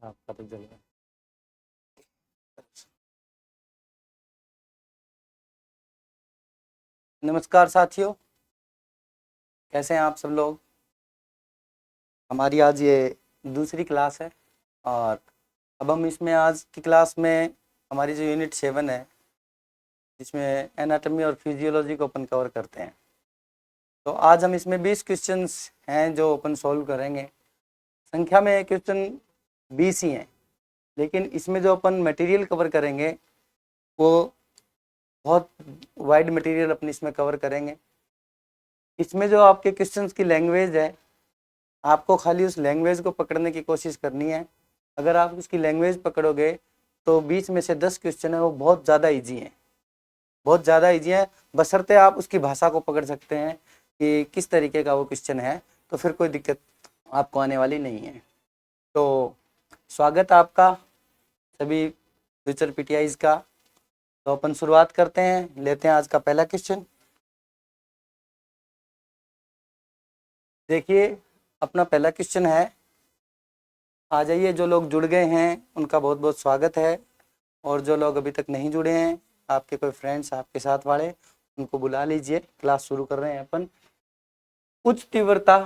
आपका तो जल रहा है। नमस्कार साथियों, कैसे हैं आप सब लोग। हमारी आज ये दूसरी क्लास है और अब हम इसमें आज की क्लास में हमारी जो यूनिट 7 है जिसमें एनाटॉमी और फिजियोलॉजी को अपन कवर करते हैं। तो आज हम इसमें 20 क्वेश्चंस हैं जो अपन सॉल्व करेंगे। संख्या में क्वेश्चन 20 ही हैं, लेकिन इसमें जो अपन मटेरियल कवर करेंगे वो बहुत वाइड मटेरियल अपन इसमें कवर करेंगे। इसमें जो आपके क्वेश्चंस की लैंग्वेज है, आपको खाली उस लैंग्वेज को पकड़ने की कोशिश करनी है। अगर आप उसकी लैंग्वेज पकड़ोगे तो 20 में से 10 क्वेश्चन है वो बहुत ज़्यादा इजी हैं, बहुत ज़्यादा इजी है, बशर्ते आप उसकी भाषा को पकड़ सकते हैं कि किस तरीके का वो क्वेश्चन है, तो फिर कोई दिक्कत आपको आने वाली नहीं है। तो स्वागत आपका सभी फ्यूचर पीटीआईज का। तो अपन शुरुआत करते हैं, लेते हैं आज का पहला क्वेश्चन। देखिए अपना पहला क्वेश्चन है, आ जाइए। जो लोग जुड़ गए हैं उनका बहुत बहुत स्वागत है, और जो लोग अभी तक नहीं जुड़े हैं, आपके कोई फ्रेंड्स आपके साथ वाले, उनको बुला लीजिए। क्लास शुरू कर रहे हैं अपन। उच्च तीव्रता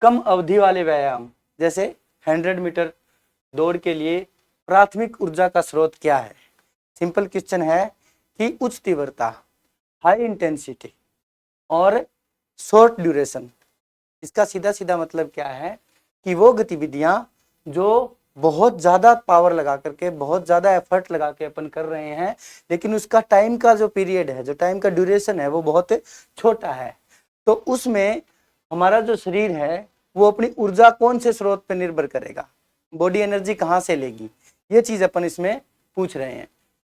कम अवधि वाले व्यायाम जैसे 100 मीटर दौड़ के लिए प्राथमिक ऊर्जा का स्रोत क्या है। सिंपल क्वेश्चन है कि उच्च तीव्रता, हाई इंटेंसिटी और शॉर्ट ड्यूरेशन, इसका सीधा सीधा मतलब क्या है कि वो गतिविधियां जो बहुत ज़्यादा पावर लगा करके, बहुत ज़्यादा एफर्ट लगा के अपन कर रहे हैं, लेकिन उसका टाइम का जो पीरियड है, जो टाइम का ड्यूरेशन है वो बहुत छोटा है। तो उसमें हमारा जो शरीर है वो अपनी ऊर्जा कौन से स्रोत पर निर्भर करेगा, बॉडी एनर्जी कहाँ से लेगी, ये चीज़ अपन इसमें पूछ रहे हैं।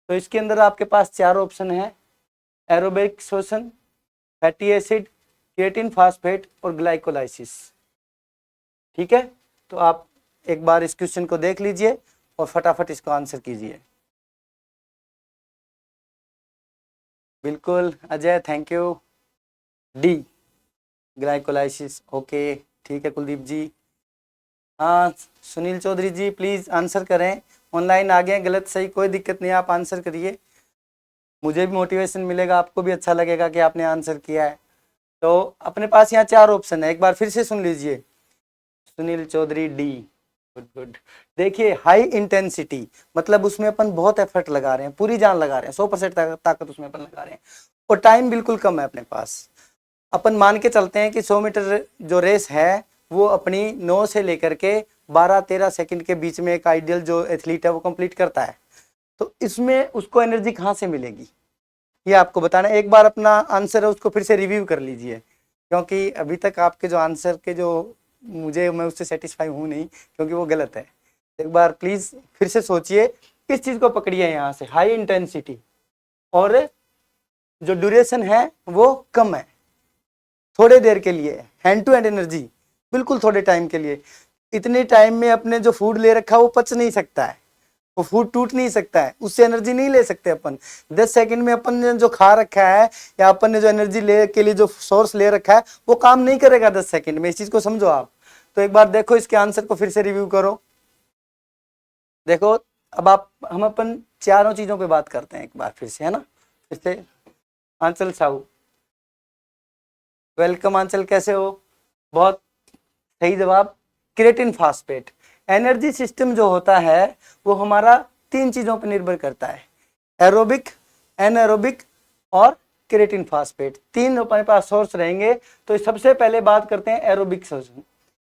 तो इसके अंदर आपके पास 4 ऑप्शन है, एरोबिक श्वसन, फैटी एसिड, क्रिएटिन फास्फेट और ग्लाइकोलाइसिस। ठीक है, तो आप एक बार इस क्वेश्चन को देख लीजिए और फटाफट इसको आंसर कीजिए। बिल्कुल Ajay, thank you. D, glycolysis. Okay ठीक है कुलदीप जी। हाँ सुनील चौधरी जी, प्लीज़ आंसर करें। ऑनलाइन आ गए, गलत सही कोई दिक्कत नहीं, आप आंसर करिए, मुझे भी मोटिवेशन मिलेगा, आपको भी अच्छा लगेगा कि आपने आंसर किया है। तो अपने पास यहाँ 4 ऑप्शन है, एक बार फिर से सुन लीजिए। Sunil Chaudhary D, good good. देखिए हाई इंटेंसिटी मतलब उसमें अपन बहुत एफर्ट लगा रहे हैं, पूरी जान लगा रहे हैं, 100% ताकत उसमें अपन लगा रहे हैं, और टाइम बिल्कुल कम है अपने पास। अपन मान के चलते हैं कि 100 मीटर जो रेस है वो अपनी 9 से लेकर के 12-13 सेकंड के बीच में एक आइडियल जो एथलीट है वो कंप्लीट करता है। तो इसमें उसको एनर्जी कहाँ से मिलेगी ये आपको बताना है। एक बार अपना आंसर है उसको फिर से रिव्यू कर लीजिए, क्योंकि अभी तक आपके जो आंसर के जो मैं उससे सेटिस्फाई हूँ नहीं, क्योंकि वो गलत है। एक बार प्लीज फिर से सोचिए, किस चीज को पकड़िए यहाँ से। हाई इंटेंसिटी और जो ड्यूरेशन है वो कम है, थोड़े देर के लिए, हैंड टू हैंड एनर्जी, बिल्कुल थोड़े टाइम के लिए। इतने टाइम में अपने जो फूड ले रखा है वो पच नहीं सकता है, वो फूड टूट नहीं सकता है, उससे एनर्जी नहीं ले सकते अपन। 10 सेकंड में अपन ने जो खा रखा है या अपन ने जो एनर्जी ले के लिए जो सोर्स ले रखा है वो काम नहीं करेगा 10 सेकंड में, इस चीज को समझो आप। तो एक बार देखो इसके आंसर को फिर से रिव्यू करो। देखो अब आप हम अपन चारों चीजों पे बात करते हैं एक बार फिर से, है ना। फिर से आंचल साहू, वेलकम आंचल, कैसे हो। बहुत सही जवाब, क्रिएटिन फास्फेट। एनर्जी सिस्टम जो होता है वो हमारा 3 चीजों पर निर्भर करता है, एरोबिक, एनारोबिक और क्रिएटिन फास्फेट। 3 अपने पास सोर्स रहेंगे। तो सबसे पहले बात करते हैं एरोबिक सोर्स।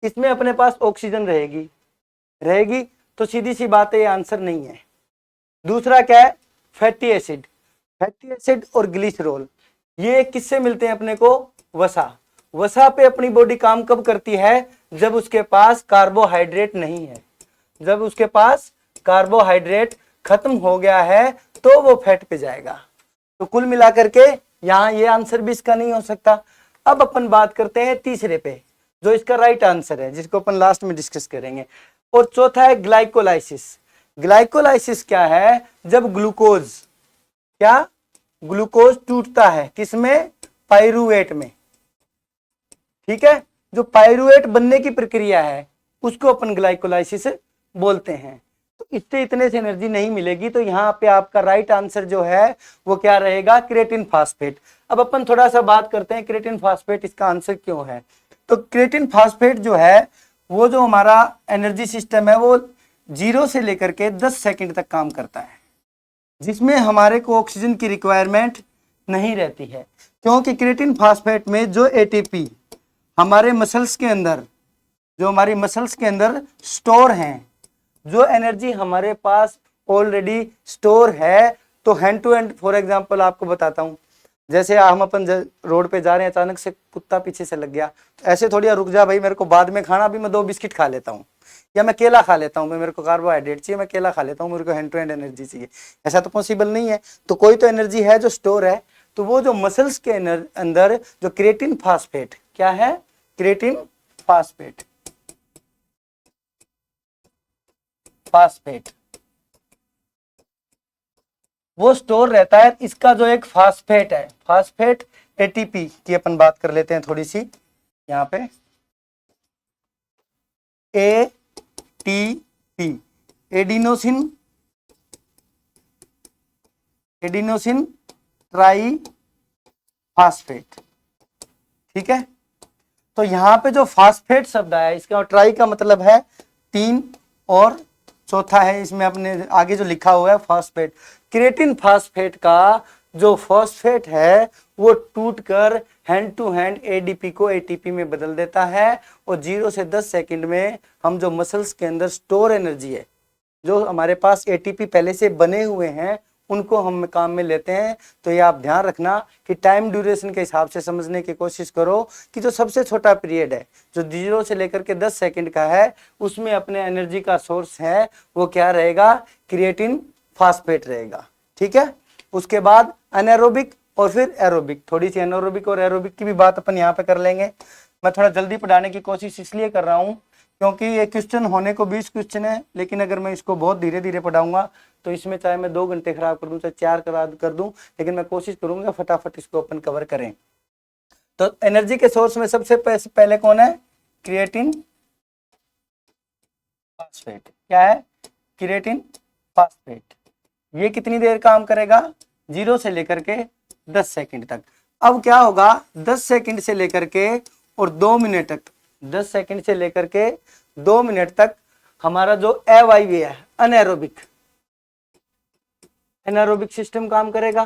इसमें अपने पास ऑक्सीजन रहेगी तो सीधी सी बात है ये आंसर नहीं है। दूसरा क्या है, फैटी एसिड। फैटी एसिड और ग्लिसरॉल ये किससे मिलते हैं अपने को, वसा पे अपनी बॉडी काम कब करती है, जब उसके पास कार्बोहाइड्रेट नहीं है, जब उसके पास कार्बोहाइड्रेट खत्म हो गया है तो वो फैट पे जाएगा। तो कुल मिलाकर के यहाँ ये आंसर भी इसका नहीं हो सकता। अब अपन बात करते हैं तीसरे पे, जो इसका राइट आंसर है, जिसको अपन लास्ट में डिस्कस करेंगे। और चौथा है ग्लाइकोलाइसिस। ग्लाइकोलाइसिस क्या है, जब ग्लूकोज टूटता है किसमें, पाइरूवेट में। ठीक है, जो पाइरूवेट बनने की प्रक्रिया है उसको अपन ग्लाइकोलाइसिस बोलते हैं। तो इससे इतने से एनर्जी नहीं मिलेगी। तो यहाँ पे आपका राइट आंसर जो है वो क्या रहेगा, क्रिएटिन फास्फेट। अब अपन थोड़ा सा बात करते हैं क्रिएटिन फास्फेट इसका आंसर क्यों है। तो क्रिएटिन फास्फेट जो है वो जो हमारा एनर्जी सिस्टम है वो 0 से लेकर के 10 सेकंड तक काम करता है, जिसमें हमारे को ऑक्सीजन की रिक्वायरमेंट नहीं रहती है, क्योंकि क्रिएटिन फास्फेट में जो एटीपी हमारे मसल्स के अंदर, जो हमारी मसल्स के अंदर स्टोर हैं, जो एनर्जी हमारे पास ऑलरेडी स्टोर है। तो hand to hand for example आपको बताता हूँ, जैसे हम अपन रोड पे जा रहे हैं, अचानक से कुत्ता पीछे से लग गया, तो ऐसे थोड़ी रुक जा भाई, मेरे को बाद में खाना, अभी मैं 2 बिस्किट खा लेता हूँ, या मैं केला खा लेता हूँ, मेरे को कार्बोहाइड्रेट चाहिए, मैं केला खा लेता हूँ, मेरे को हैंड टू हैंड एनर्जी चाहिए। ऐसा तो पॉसिबल नहीं है। तो कोई तो एनर्जी है जो स्टोर है। तो वो जो मसल्स के अंदर जो क्रिएटिन फास्फेट, क्या है, क्रिएटिन फास्फेट, वो स्टोर रहता है। इसका जो एक फास्फेट है, फास्फेट एटीपी की अपन बात कर लेते हैं थोड़ी सी यहाँ पे, एटीपी, एडिनोसिन ट्राई फास्फेट, ठीक है। तो यहाँ पे जो फास्फेट शब्द आया, इसका ट्राई का मतलब है 3 और चौथा है इसमें अपने आगे जो लिखा हुआ है फास्फेट। क्रिएटिन फास्फेट का जो फॉस्फेट है वो टूटकर हैंड टू हैंड एडीपी को एटीपी में बदल देता है, और 0 से 10 सेकंड में हम जो मसल्स के अंदर स्टोर एनर्जी है, जो हमारे पास एटीपी पहले से बने हुए हैं, उनको हम काम में लेते हैं। तो ये आप ध्यान रखना कि टाइम ड्यूरेशन के हिसाब से समझने की कोशिश करो कि जो सबसे छोटा पीरियड है, जो 0 से लेकर के 10 सेकंड का है, उसमें अपने एनर्जी का सोर्स है वो क्या रहेगा, क्रिएटिन फास्फेट रहेगा, ठीक है। उसके बाद अनएरोबिक और फिर एरोबिक, थोड़ी सी एनारोबिक और एरोबिक की भी बात अपन यहाँ पे कर लेंगे। मैं थोड़ा जल्दी पढ़ाने की कोशिश इसलिए कर रहा हूँ क्योंकि ये क्वेश्चन होने को 20 क्वेश्चन है, लेकिन अगर मैं इसको बहुत धीरे धीरे पढ़ाऊंगा तो इसमें चाहे मैं 2 घंटे खराब कर दूं, चाहे 4 कर दूं, लेकिन मैं कोशिश करूंगा फटाफट इसको अपन कवर करें। तो एनर्जी के सोर्स में सबसे पहले कौन है, क्रिएटिन फास्फेट। क्या है, क्रिएटिन फास्फेट। ये कितनी देर काम करेगा, 0 से लेकर के 10 सेकंड तक। अब क्या होगा, 10 सेकंड से लेकर के और 2 मिनट तक, 10 सेकंड से लेकर के 2 मिनट तक हमारा जो अवायवीय है, अनएरोबिक, एनारोबिक सिस्टम काम करेगा,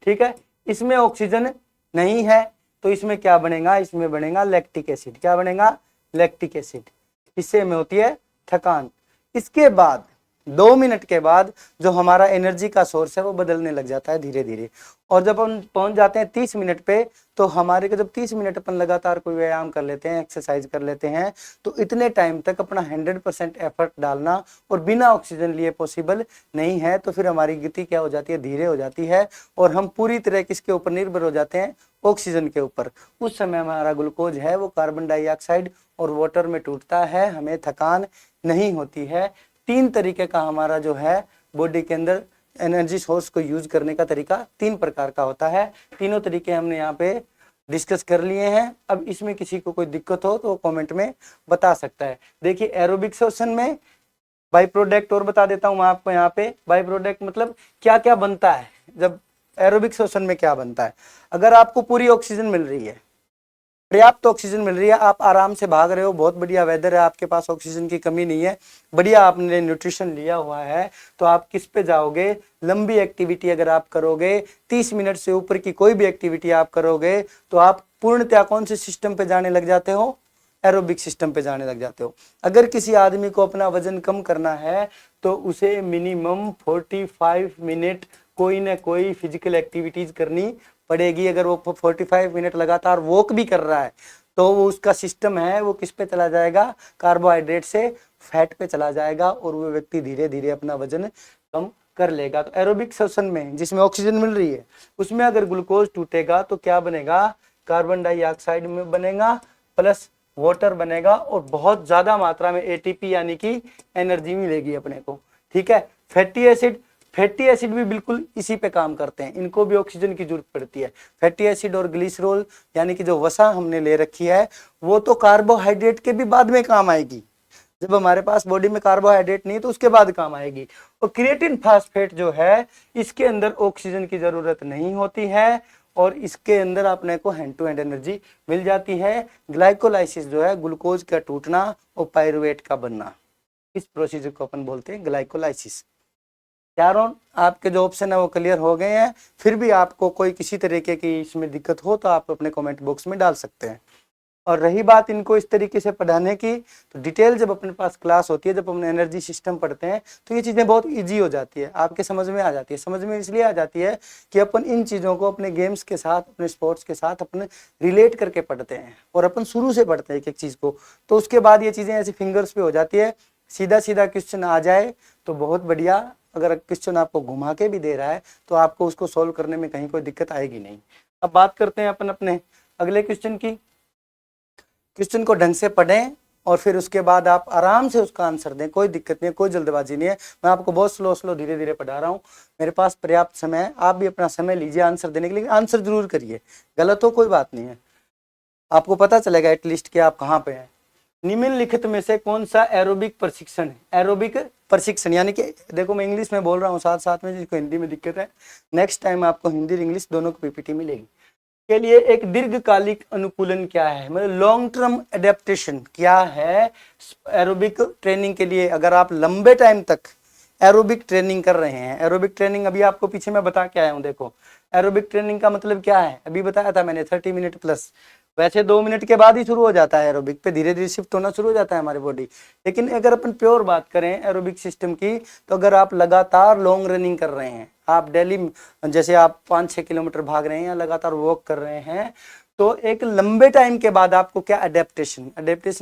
ठीक है। इसमें ऑक्सीजन नहीं है तो इसमें क्या बनेगा, इसमें बनेगा लैक्टिक एसिड। क्या बनेगा, लैक्टिक एसिड। इससे में होती है थकान। इसके बाद 2 मिनट के बाद जो हमारा एनर्जी का सोर्स है वो बदलने लग जाता है धीरे धीरे, और जब हम पहुंच जाते हैं 30 मिनट पे, तो हमारे को जब 30 मिनट अपन लगातार कोई व्यायाम कर लेते हैं, एक्सरसाइज कर लेते हैं, तो इतने टाइम तक अपना 100% एफर्ट डालना और बिना ऑक्सीजन लिए पॉसिबल नहीं है। तो फिर हमारी गति क्या हो जाती है, धीरे हो जाती है, और हम पूरी तरह किसके ऊपर निर्भर हो जाते हैं, ऑक्सीजन के ऊपर। उस समय हमारा ग्लूकोज है वो कार्बन डाइऑक्साइड और वाटर में टूटता है, हमें थकान नहीं होती है। 3 तरीके का हमारा जो है बॉडी के अंदर एनर्जी सोर्स को यूज करने का तरीका 3 प्रकार का होता है। तीनों तरीके हमने यहाँ पे डिस्कस कर लिए हैं। अब इसमें किसी को कोई दिक्कत हो तो कमेंट में बता सकता है। देखिए एरोबिक सेशन में बाई प्रोडक्ट और बता देता हूँ मैं आपको। यहाँ पे बाई प्रोडक्ट मतलब क्या क्या बनता है, जब एरोबिक सेशन में क्या बनता है। अगर आपको पूरी ऑक्सीजन मिल रही है, पर्याप्त ऑक्सीजन मिल रही है, आप आराम से भाग रहे हो, बहुत बढ़िया वेदर है, आपके पास ऑक्सीजन की कमी नहीं है, बढ़िया आपने न्यूट्रिशन लिया हुआ है, तो आप किस पे जाओगे, लंबी एक्टिविटी अगर आप करोगे, 30 मिनट से ऊपर की कोई भी एक्टिविटी आप करोगे, तो आप पूर्णतया कौन से सिस्टम पे जाने लग जाते हो, एरोबिक सिस्टम पे जाने लग जाते हो। अगर किसी आदमी को अपना वजन कम करना है तो उसे मिनिमम 45 मिनट कोई ना कोई फिजिकल एक्टिविटीज करनी पड़ेगी। अगर वो 45 मिनट लगातार वॉक भी कर रहा है तो वो उसका सिस्टम है वो किस पे चला जाएगा, कार्बोहाइड्रेट से फैट पे चला जाएगा, और वो व्यक्ति धीरे धीरे अपना वजन कम कर लेगा। तो एरोबिक सेशन में जिसमें ऑक्सीजन मिल रही है उसमें अगर ग्लूकोज टूटेगा तो क्या बनेगा, कार्बन डाइऑक्साइड में बनेगा प्लस वाटर बनेगा, और बहुत ज्यादा मात्रा में एटीपी यानी कि एनर्जी मिलेगी अपने को, ठीक है। फैटी एसिड भी बिल्कुल इसी पे काम करते हैं, इनको भी ऑक्सीजन की जरूरत पड़ती है। फैटी एसिड और ग्लिसरॉल यानी कि जो वसा हमने ले रखी है वो तो कार्बोहाइड्रेट के भी बाद में काम आएगी, जब हमारे पास बॉडी में कार्बोहाइड्रेट नहीं तो उसके बाद काम आएगी। और क्रिएटिन फास्फेट जो है इसके अंदर ऑक्सीजन की जरूरत नहीं होती है और इसके अंदर अपने को हैंड टू हैंड एनर्जी मिल जाती है। ग्लाइकोलाइसिस जो है ग्लूकोज का टूटना और पायरुवेट का बनना, इस प्रोसीजर को अपन बोलते हैं ग्लाइकोलाइसिस। चारों आपके जो ऑप्शन है वो क्लियर हो गए हैं। फिर भी आपको कोई किसी तरीके की इसमें दिक्कत हो तो आप अपने कमेंट बॉक्स में डाल सकते हैं। और रही बात इनको इस तरीके से पढ़ाने की, तो डिटेल जब अपने पास क्लास होती है, जब अपने एनर्जी सिस्टम पढ़ते हैं तो ये चीज़ें बहुत इजी हो जाती है, आपके समझ में आ जाती है। समझ में इसलिए आ जाती है कि अपन इन चीज़ों को अपने गेम्स के साथ, अपने स्पोर्ट्स के साथ अपने रिलेट करके पढ़ते हैं और अपन शुरू से पढ़ते हैं एक एक चीज़ को, तो उसके बाद ये चीज़ें ऐसे फिंगर्स पे हो जाती है। सीधा सीधा क्वेश्चन आ जाए तो बहुत बढ़िया, अगर क्वेश्चन आपको घुमा के भी दे रहा है तो आपको उसको सोल्व करने में कहीं कोई दिक्कत आएगी नहीं। अब बात करते हैं अपन अपने अगले क्वेश्चन की। क्वेश्चन को ढंग से पढ़ें और फिर उसके बाद आप आराम से उसका आंसर दें, कोई दिक्कत नहीं है, कोई जल्दबाजी नहीं है। मैं आपको बहुत स्लो धीरे धीरे पढ़ा रहा हूँ, मेरे पास पर्याप्त समय है, आप भी अपना समय लीजिए आंसर देने के लिए। आंसर जरूर करिए, गलत हो कोई बात नहीं है, आपको पता चलेगा एटलीस्ट कि आप कहाँ पे हैं। निम्नलिखित में से कौन सा एरोबिक प्रशिक्षण है? एरोबिक प्रशिक्षण यानी कि देखो मैं इंग्लिश में बोल रहा हूँ साथ साथ में, जिसको हिंदी में दिक्कत है नेक्स्ट टाइम आपको हिंदी और इंग्लिश दोनों की पीपीटी मिलेगी। के लिए एक दीर्घकालिक अनुकूलन क्या है, मतलब लॉन्ग टर्म एडेप्टेशन क्या है एरोबिक ट्रेनिंग के लिए? अगर आप लंबे टाइम तक एरोबिक ट्रेनिंग कर रहे हैं, एरोबिक ट्रेनिंग अभी आपको पीछे मैं बता के आया हूँ। देखो एरोबिक ट्रेनिंग का मतलब क्या है, अभी बताया था मैंने 30 मिनट प्लस। वैसे 2 मिनट के बाद ही शुरू हो जाता है एरोबिक पे, धीरे धीरे शिफ्ट होना शुरू हो जाता है हमारी बॉडी। लेकिन अगर अपन प्योर बात करें एरोबिक सिस्टम की, तो अगर आप लगातार लॉन्ग रनिंग कर रहे हैं, आप डेली जैसे आप 5-6 किलोमीटर भाग रहे हैं या लगातार वॉक कर रहे हैं, तो एक लंबे टाइम के बाद आपको क्या अडेप्टेशन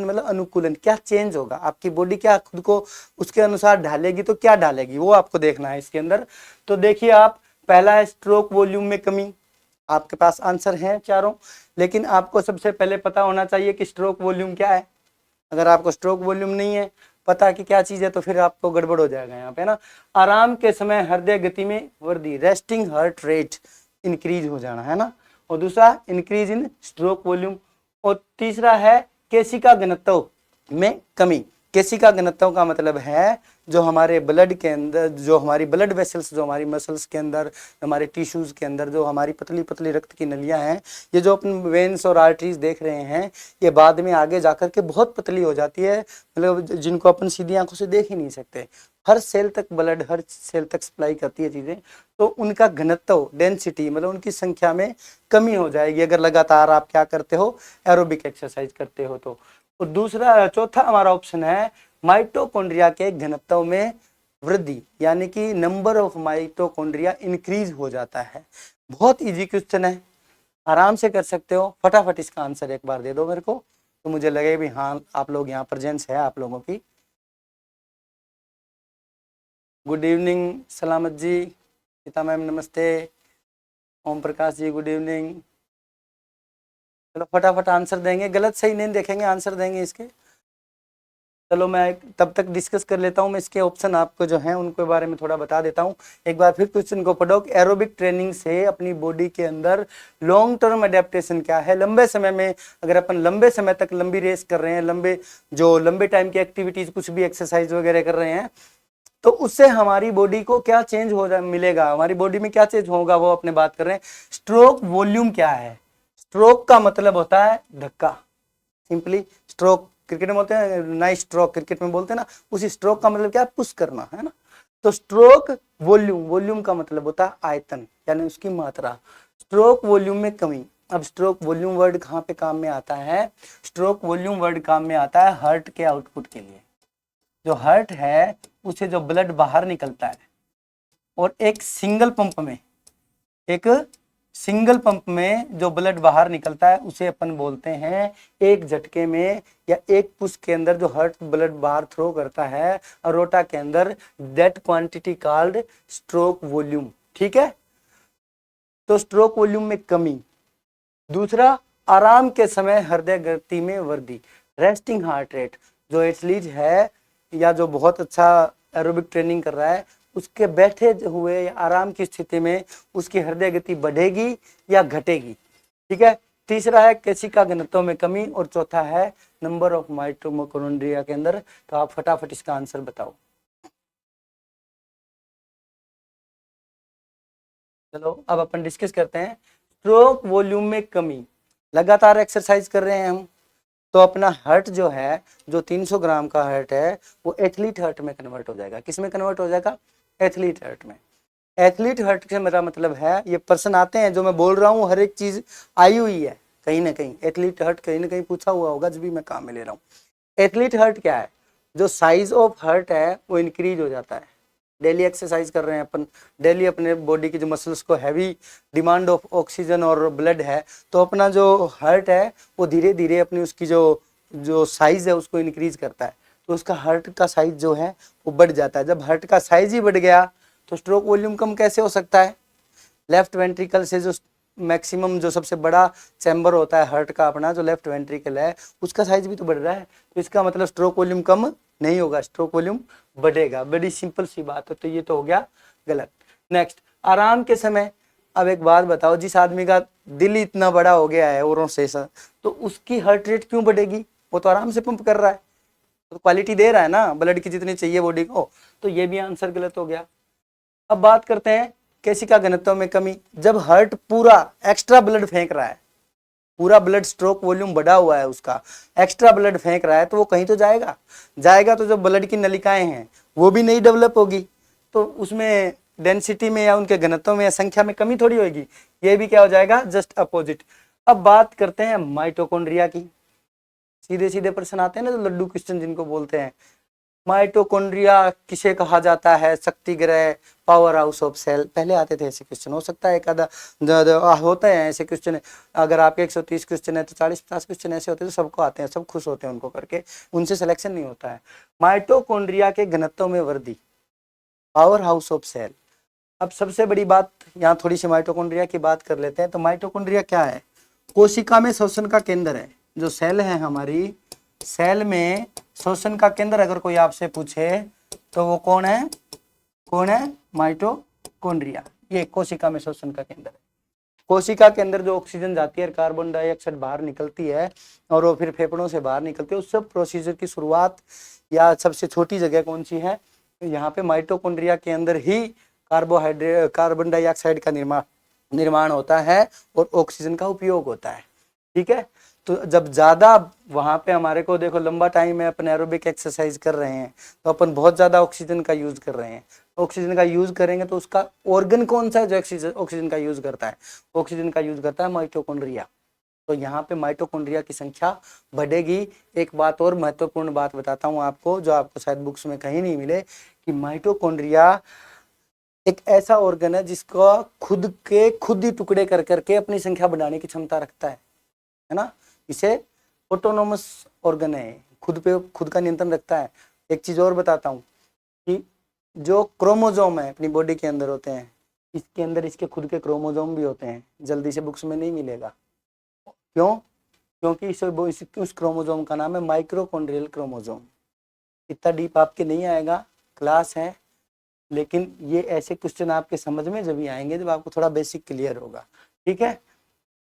मतलब अनुकूलन, क्या चेंज होगा, आपकी बॉडी क्या खुद को उसके अनुसार ढालेगी, तो क्या ढालेगी वो आपको देखना है इसके अंदर। तो देखिए आप, पहला है स्ट्रोक वॉल्यूम में कमी, आपके पास आंसर हैं चारों, लेकिन आपको सबसे पहले पता होना चाहिए कि स्ट्रोक वॉल्यूम क्या है। अगर आपको स्ट्रोक वॉल्यूम नहीं है पता कि क्या चीज है तो फिर आपको गड़बड़ हो जाएगा यहाँ पे ना। आराम के समय हृदय गति में वृद्धि, रेस्टिंग हार्ट रेट इंक्रीज हो जाना है ना। और दूसरा इंक्रीज इन स्ट्रोक वॉल्यूम। और तीसरा है केशिका घनत्व में कमी। केशिका घनत्व का मतलब है जो हमारे ब्लड के अंदर, जो हमारी ब्लड वेसल्स, जो हमारी मसल्स के अंदर, हमारे टिश्यूज के अंदर जो हमारी पतली पतली रक्त की नलियां हैं, ये जो अपन वेन्स और आर्टरीज देख रहे हैं, ये बाद में आगे जाकर के बहुत पतली हो जाती है, मतलब जिनको अपन सीधी आंखों से देख ही नहीं सकते। हर सेल तक ब्लड, हर सेल तक सप्लाई करती है चीजें, तो उनका घनत्व, डेंसिटी, मतलब उनकी संख्या में कमी हो जाएगी अगर लगातार आप क्या करते हो, एरोबिक एक्सरसाइज करते हो तो। और दूसरा, चौथा हमारा ऑप्शन है माइटोकॉन्ड्रिया के घनत्व में वृद्धि, यानी कि नंबर ऑफ माइटोकॉन्ड्रिया इंक्रीज हो जाता है। बहुत इजी क्वेश्चन है, आराम से कर सकते हो। फटाफट इसका आंसर एक बार दे दो मेरे को, तो मुझे लगे भी हाँ आप लोग यहाँ प्रेजेंस है आप लोगों की। गुड इवनिंग सलामत जी, सीता मैम नमस्ते, ओम प्रकाश जी गुड इवनिंग। चलो फटाफट आंसर देंगे, गलत सही नहीं देखेंगे, आंसर देंगे इसके। चलो मैं तब तक डिस्कस कर लेता हूँ, मैं इसके ऑप्शन आपको जो हैं उनके बारे में थोड़ा बता देता हूँ। एक बार फिर क्वेश्चन को पढ़ो कि एरोबिक ट्रेनिंग से अपनी बॉडी के अंदर लॉन्ग टर्म एडेप्टेशन क्या है। लंबे समय में, अगर अपन लंबे समय तक लंबी रेस कर रहे हैं, लंबे टाइम की एक्टिविटीज, कुछ भी एक्सरसाइज वगैरह कर रहे हैं, तो उससे हमारी बॉडी को क्या चेंज मिलेगा, हमारी बॉडी में क्या चेंज होगा, वो अपने बात कर रहे हैं। स्ट्रोक वॉल्यूम क्या है? स्ट्रोक का मतलब होता है धक्का, सिंपली। स्ट्रोक क्रिकेट में बोलते हैं, नाइस स्ट्रोक क्रिकेट में बोलते हैं ना, उसी स्ट्रोक का मतलब क्या है, पुश करना है ना। तो स्ट्रोक वॉल्यूम का मतलब होता है आयतन, यानी उसकी मात्रा। स्ट्रोक वॉल्यूम में कमी। अब स्ट्रोक वॉल्यूम वर्ड कहाँ पे काम में आता है? स्ट्रोक वॉल्यूम वर्ड काम में आता है हार्ट के आउटपुट के लिए। जो हार्ट है उसे जो ब्लड बाहर निकलता है, और एक सिंगल पंप में जो ब्लड बाहर निकलता है उसे अपन बोलते हैं एक झटके में या एक पुश के अंदर जो हार्ट ब्लड बाहर थ्रो करता है अरोटा के अंदर, that quantity called stroke volume. ठीक है, तो स्ट्रोक वॉल्यूम में कमी। दूसरा, आराम के समय हृदय गति में वृद्धि, रेस्टिंग हार्ट रेट। जो एथलीट है या जो बहुत अच्छा एरोबिक ट्रेनिंग कर रहा है, उसके बैठे हुए या आराम की स्थिति में उसकी हृदय गति बढ़ेगी या घटेगी। ठीक है, तीसरा है केशिका घनत्व में कमी और चौथा है नंबर ऑफ माइटोकॉन्ड्रिया के अंदर। तो आप फटाफट इसका आंसर बताओ। चलो अब अपन डिस्कस करते हैं। स्ट्रोक वॉल्यूम में कमी, लगातार एक्सरसाइज कर रहे हैं हम, तो अपना हर्ट जो है, जो 300 ग्राम का हर्ट है, वो एथलीट हर्ट में कन्वर्ट हो जाएगा। किस में कन्वर्ट हो जाएगा? एथलीट हर्ट में। एथलीट हर्ट से मेरा मतलब है, ये पर्सन आते हैं जो मैं बोल रहा हूँ, हर एक चीज आई हुई है कहीं ना कहीं। एथलीट हर्ट कहीं ना कहीं पूछा हुआ होगा, जब भी मैं काम में ले रहा हूँ। एथलीट हर्ट क्या है? जो साइज ऑफ हर्ट है वो इंक्रीज हो जाता है। डेली एक्सरसाइज कर रहे हैं अपन, डेली अपने बॉडी की जो मसल्स को हैवी डिमांड ऑफ ऑक्सीजन और ब्लड है, तो अपना जो हर्ट है वो धीरे धीरे अपनी उसकी जो जो साइज है उसको इंक्रीज करता है। तो उसका हर्ट का साइज जो है वो बढ़ जाता है। जब हर्ट का साइज ही बढ़ गया तो स्ट्रोक वॉल्यूम कम कैसे हो सकता है? लेफ्ट वेंट्रिकल से जो मैक्सिमम जो सबसे बड़ा चैम्बर होता है हार्ट का, अपना जो लेफ्ट वेंट्रिकल है, उसका साइज भी तो बढ़ रहा है। तो इसका मतलब स्ट्रोक वॉल्यूम कम नहीं होगा, स्ट्रोक वॉल्यूम बढ़ेगा। बड़ी सिंपल सी बात है। तो ये तो हो गया गलत। नेक्स्ट, आराम के समय। अब एक बात बताओ, जिस आदमी का दिल इतना बड़ा हो गया है औरों से, तो उसकी हार्ट रेट क्यों बढ़ेगी? वो तो आराम से पंप कर रहा है, तो क्वालिटी दे रहा है ना ब्लड की जितनी चाहिए बॉडी को। तो ये भी आंसर गलत हो गया। अब बात करते हैं केशिका घनत्व में कमी। जब हार्ट पूरा एक्स्ट्रा ब्लड फेंक रहा है, पूरा ब्लड स्ट्रोक वॉल्यूम बढ़ा हुआ है उसका, एक्स्ट्रा ब्लड फेंक रहा है, तो वो कहीं तो जाएगा। जाएगा तो जो ब्लड की नलिकाएं हैं वो भी नहीं डेवलप होगी, तो उसमें डेंसिटी में या उनके घनत्व में या संख्या में कमी थोड़ी होगी। ये भी क्या हो जाएगा? Just opposite. अब बात करते हैं माइटोकॉन्ड्रिया की। सीधे सीधे प्रश्न आते हैं ना, जो लड्डू क्वेश्चन जिनको बोलते हैं। माइटोकॉन्ड्रिया किसे कहा जाता है? शक्ति ग्रह, पावर हाउस ऑफ सेल। पहले आते थे ऐसे क्वेश्चन, हो सकता है एक आधा होते हैं ऐसे क्वेश्चन। अगर आपके 130 क्वेश्चन है तो 40-50 क्वेश्चन ऐसे होते हैं जो सबको आते हैं, सब खुश होते हैं उनको करके, उनसे सिलेक्शन नहीं होता है। माइटोकॉन्ड्रिया के घनत्व में वृद्धि, पावर हाउस ऑफ सेल। अब सबसे बड़ी बात यहाँ थोड़ी सी माइटोकॉन्ड्रिया की बात कर लेते हैं। तो माइटोकॉन्ड्रिया क्या है? कोशिका में श्वसन का केंद्र है। जो सेल है हमारी, सेल में श्वसन का केंद्र अगर कोई आपसे पूछे तो वो कौन है? कौन है? माइटोकॉन्ड्रिया। ये कोशिका में श्वसन का केंद्र है। कोशिका के अंदर जो ऑक्सीजन जाती है, कार्बन डाइऑक्साइड बाहर निकलती है, और वो फिर फेफड़ों से बाहर निकलती है। उस सब प्रोसीजर की शुरुआत या सबसे छोटी जगह कौन सी है? यहाँ पे माइटोकॉन्ड्रिया के अंदर ही कार्बन डाइऑक्साइड का निर्माण होता है और ऑक्सीजन का उपयोग होता है। ठीक है। तो जब ज्यादा वहां पे हमारे को देखो, लंबा टाइम में अपन एरोबिक एक्सरसाइज कर रहे हैं, तो अपन बहुत ज्यादा ऑक्सीजन का यूज कर रहे हैं। ऑक्सीजन का यूज करेंगे तो उसका ऑर्गन कौन सा है जो ऑक्सीजन का यूज करता है? ऑक्सीजन का यूज करता है माइटोकॉन्ड्रिया। तो यहाँ पे माइटोकॉन्ड्रिया की संख्या बढ़ेगी। एक बात और महत्वपूर्ण बात बताता हूँ आपको, जो आपको शायद बुक्स में कहीं नहीं मिले, कि माइटोकॉन्ड्रिया एक ऐसा ऑर्गन है जिसका खुद ही टुकड़े कर करके अपनी संख्या बढ़ाने की क्षमता रखता है ना। इसे ऑटोनोमस ऑर्गन है, खुद पे खुद का नियंत्रण रखता है। एक चीज और बताता हूँ कि जो क्रोमोजोम है अपनी बॉडी के अंदर होते हैं, इसके अंदर इसके खुद के क्रोमोजोम भी होते हैं। जल्दी से बुक्स में नहीं मिलेगा। क्यों? क्योंकि उस क्रोमोजोम का नाम है माइक्रोकॉन्ड्रियल क्रोमोजोम। इतना डीप आपके नहीं आएगा, क्लास है, लेकिन ये ऐसे क्वेश्चन आपके समझ में जब भी आएंगे जब आपको थोड़ा बेसिक क्लियर होगा। ठीक है।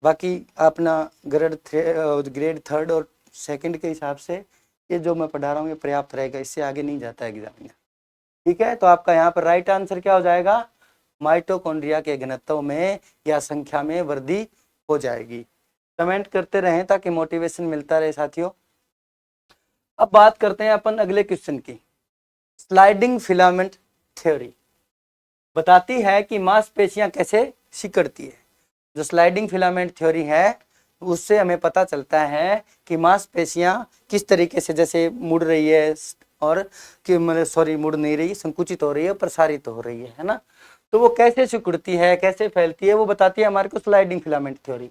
बाकी अपना ग्रेड 3 और 2 के हिसाब से ये जो मैं पढ़ा रहा हूँ ये पर्याप्त रहेगा, इससे आगे नहीं जाता है एग्जाम में। ठीक है। तो आपका यहाँ पर राइट आंसर क्या हो जाएगा? माइटोकॉन्ड्रिया के घनत्व में या संख्या में वृद्धि हो जाएगी। कमेंट करते रहें ताकि मोटिवेशन मिलता रहे साथियों। अब बात करते हैं अपन अगले क्वेश्चन की। स्लाइडिंग फिलामेंट थ्योरी बताती है कि मांसपेशियां कैसे सिकुड़ती है। जो स्लाइडिंग फिलामेंट थ्योरी है उससे हमें पता चलता है कि मांसपेशियां किस तरीके से जैसे मुड़ रही है, और कि मतलब मुड़ नहीं रही, संकुचित हो रही है, प्रसारित हो रही है ना। तो वो कैसे सिकुड़ती है, कैसे फैलती है, वो बताती है हमारे को स्लाइडिंग फिलामेंट थ्योरी।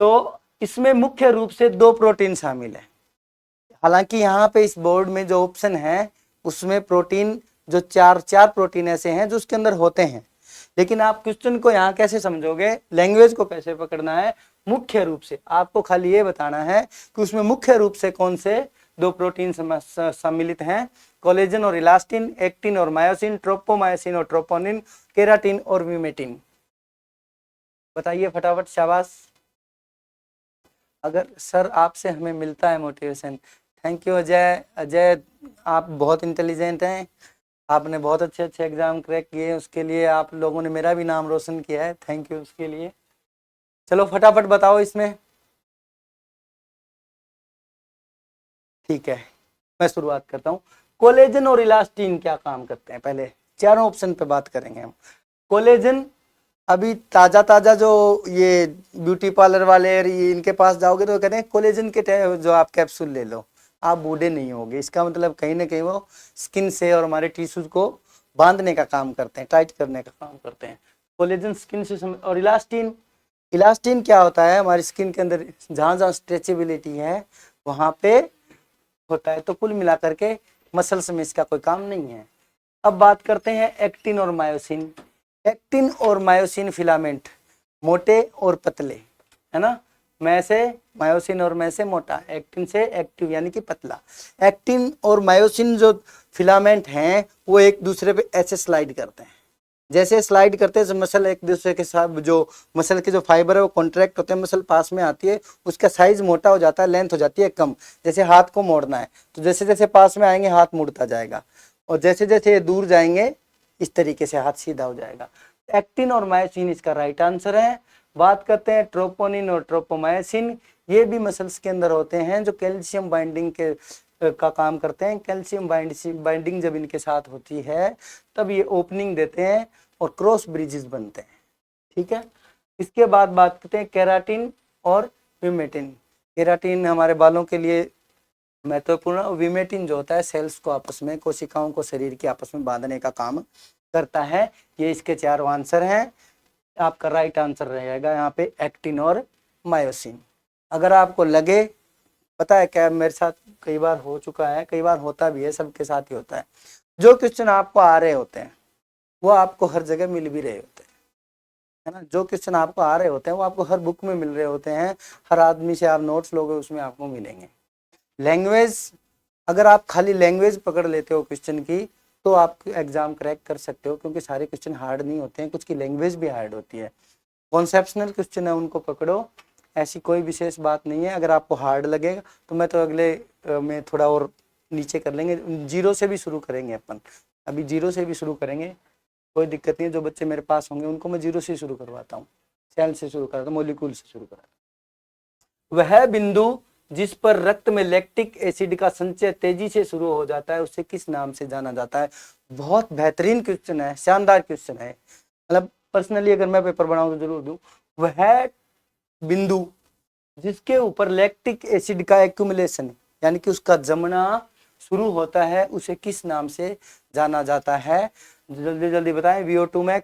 तो इसमें मुख्य रूप से 2 प्रोटीन शामिल है। हालांकि यहाँ पे इस बोर्ड में जो ऑप्शन है उसमें प्रोटीन जो चार प्रोटीन ऐसे हैं जो उसके अंदर होते हैं, लेकिन आप क्वेश्चन को यहाँ कैसे समझोगे, लैंग्वेज को कैसे पकड़ना है, मुख्य रूप से आपको खाली ये बताना है कि उसमें मुख्य रूप से कौन से 2 प्रोटीन सम्मिलित हैं। कोलेजन और इलास्टिन, एक्टिन और मायोसिन, ट्रोपोमायोसिन और ट्रोपोनिन, केराटिन और विमेटिन। बताइए फटाफट, शाबाश। अगर सर आपसे हमें मिलता है motivation. Thank you Ajay. Ajay आप बहुत इंटेलिजेंट हैं, आपने बहुत अच्छे अच्छे एग्जाम क्रैक किए, उसके लिए आप लोगों ने मेरा भी नाम रोशन किया है, थैंक यू उसके लिए। चलो फटाफट बताओ इसमें। ठीक है, मैं शुरुआत करता हूँ। कोलेजन और इलास्टिन क्या काम करते हैं, पहले चारों ऑप्शन पे बात करेंगे हम। कोलेजन अभी ताजा ताजा जो ये ब्यूटी पार्लर वाले और ये इनके पास जाओगे तो कहते हैं कोलेजन के जो आप कैप्सूल ले लो, आप बूढ़े नहीं होगे। इसका मतलब कहीं ना कहीं वो स्किन से और हमारे टिश्यूज को बांधने का काम करते हैं, टाइट करने का काम करते हैं। कोलेजन स्किन से और इलास्टिन, इलास्टिन क्या होता है, हमारी स्किन के अंदर जहाँ जहाँ स्ट्रेचेबिलिटी है वहाँ पे होता है। तो कुल मिलाकर के मसल्स में इसका कोई काम नहीं है। अब बात करते हैं एक्टिन और मायोसिन। एक्टिन और मायोसिन फिलामेंट मोटे और पतले, है ना। मैं से मायोसिन और मैं से मोटा, एक्टिन से एक्टिव यानी कि पतला। एक्टिन और मायोसिन जो फिलामेंट हैं वो एक दूसरे पे ऐसे स्लाइड करते हैं, जैसे स्लाइड करते हैं मसल एक दूसरे के साथ, जो मसल के जो फाइबर है वो कॉन्ट्रैक्ट होते हैं, मसल पास में आती है, उसका साइज मोटा हो जाता है, लेंथ हो जाती है कम। जैसे हाथ को मोड़ना है तो जैसे जैसे पास में आएंगे हाथ मुड़ता जाएगा, और जैसे जैसे दूर जाएंगे इस तरीके से हाथ सीधा हो जाएगा। एक्टिन और मायोसिन इसका राइट आंसर है। बात करते हैं ट्रोपोनिन और ट्रोपोमायोसिन, ये भी मसल्स के अंदर होते हैं जो कैल्शियम बाइंडिंग के का काम करते हैं। कैल्शियम बाइंडिंग जब इनके साथ होती है तब ये ओपनिंग देते हैं और क्रॉस ब्रिजेस बनते हैं, ठीक है। इसके बाद बात करते हैं केराटिन और विमेटिन। केराटिन हमारे बालों के लिए महत्वपूर्ण, विमेटिन जो होता है सेल्स को आपस में, कोशिकाओं को शरीर के आपस में बांधने का काम करता है। ये इसके चारों आंसर हैं। आपका राइट आंसर रहेगा यहाँ पे एक्टिन और मायोसिन। अगर आपको लगे, पता है क्या मेरे साथ कई बार हो चुका है, कई बार होता भी है, सबके साथ ही होता है, जो क्वेश्चन आपको आ रहे होते हैं वो आपको हर जगह मिल भी रहे होते हैं, है ना। जो क्वेश्चन आपको आ रहे होते हैं वो आपको हर बुक में मिल रहे होते हैं, हर आदमी से आप नोट्स लोगे उसमें आपको मिलेंगे। लैंग्वेज, अगर आप खाली लैंग्वेज पकड़ लेते हो क्वेश्चन की तो आप एग्जाम क्रैक कर सकते हो, क्योंकि सारे क्वेश्चन हार्ड नहीं होते हैं, कुछ की लैंग्वेज भी हार्ड होती है। कॉन्सेप्शनल क्वेश्चन है उनको पकड़ो, ऐसी कोई विशेष बात नहीं है। अगर आपको हार्ड लगेगा तो मैं तो अगले में थोड़ा और नीचे कर लेंगे, जीरो से भी शुरू करेंगे अपन, अभी जीरो से भी शुरू करेंगे, कोई दिक्कत नहीं है। जो बच्चे मेरे पास होंगे उनको मैं जीरो से शुरू करवाता हूँ, सेल से शुरू कराता हूँ, मोलिक्यूल से शुरू कराता हूँ। वह बिंदु जिस पर रक्त में लैक्टिक एसिड का संचय तेजी से शुरू हो जाता है उसे किस नाम से जाना जाता है। बहुत बेहतरीन क्वेश्चन है, शानदार क्वेश्चन है, मतलब पर्सनली अगर मैं पेपर बनाऊं तो जरूर दूं। वह बिंदु जिसके ऊपर लैक्टिक एसिड का एक्यूमुलेशन यानी कि उसका जमना शुरू होता है उसे किस नाम से जाना जाता है, जल्दी जल्दी बताएं। VO2 max,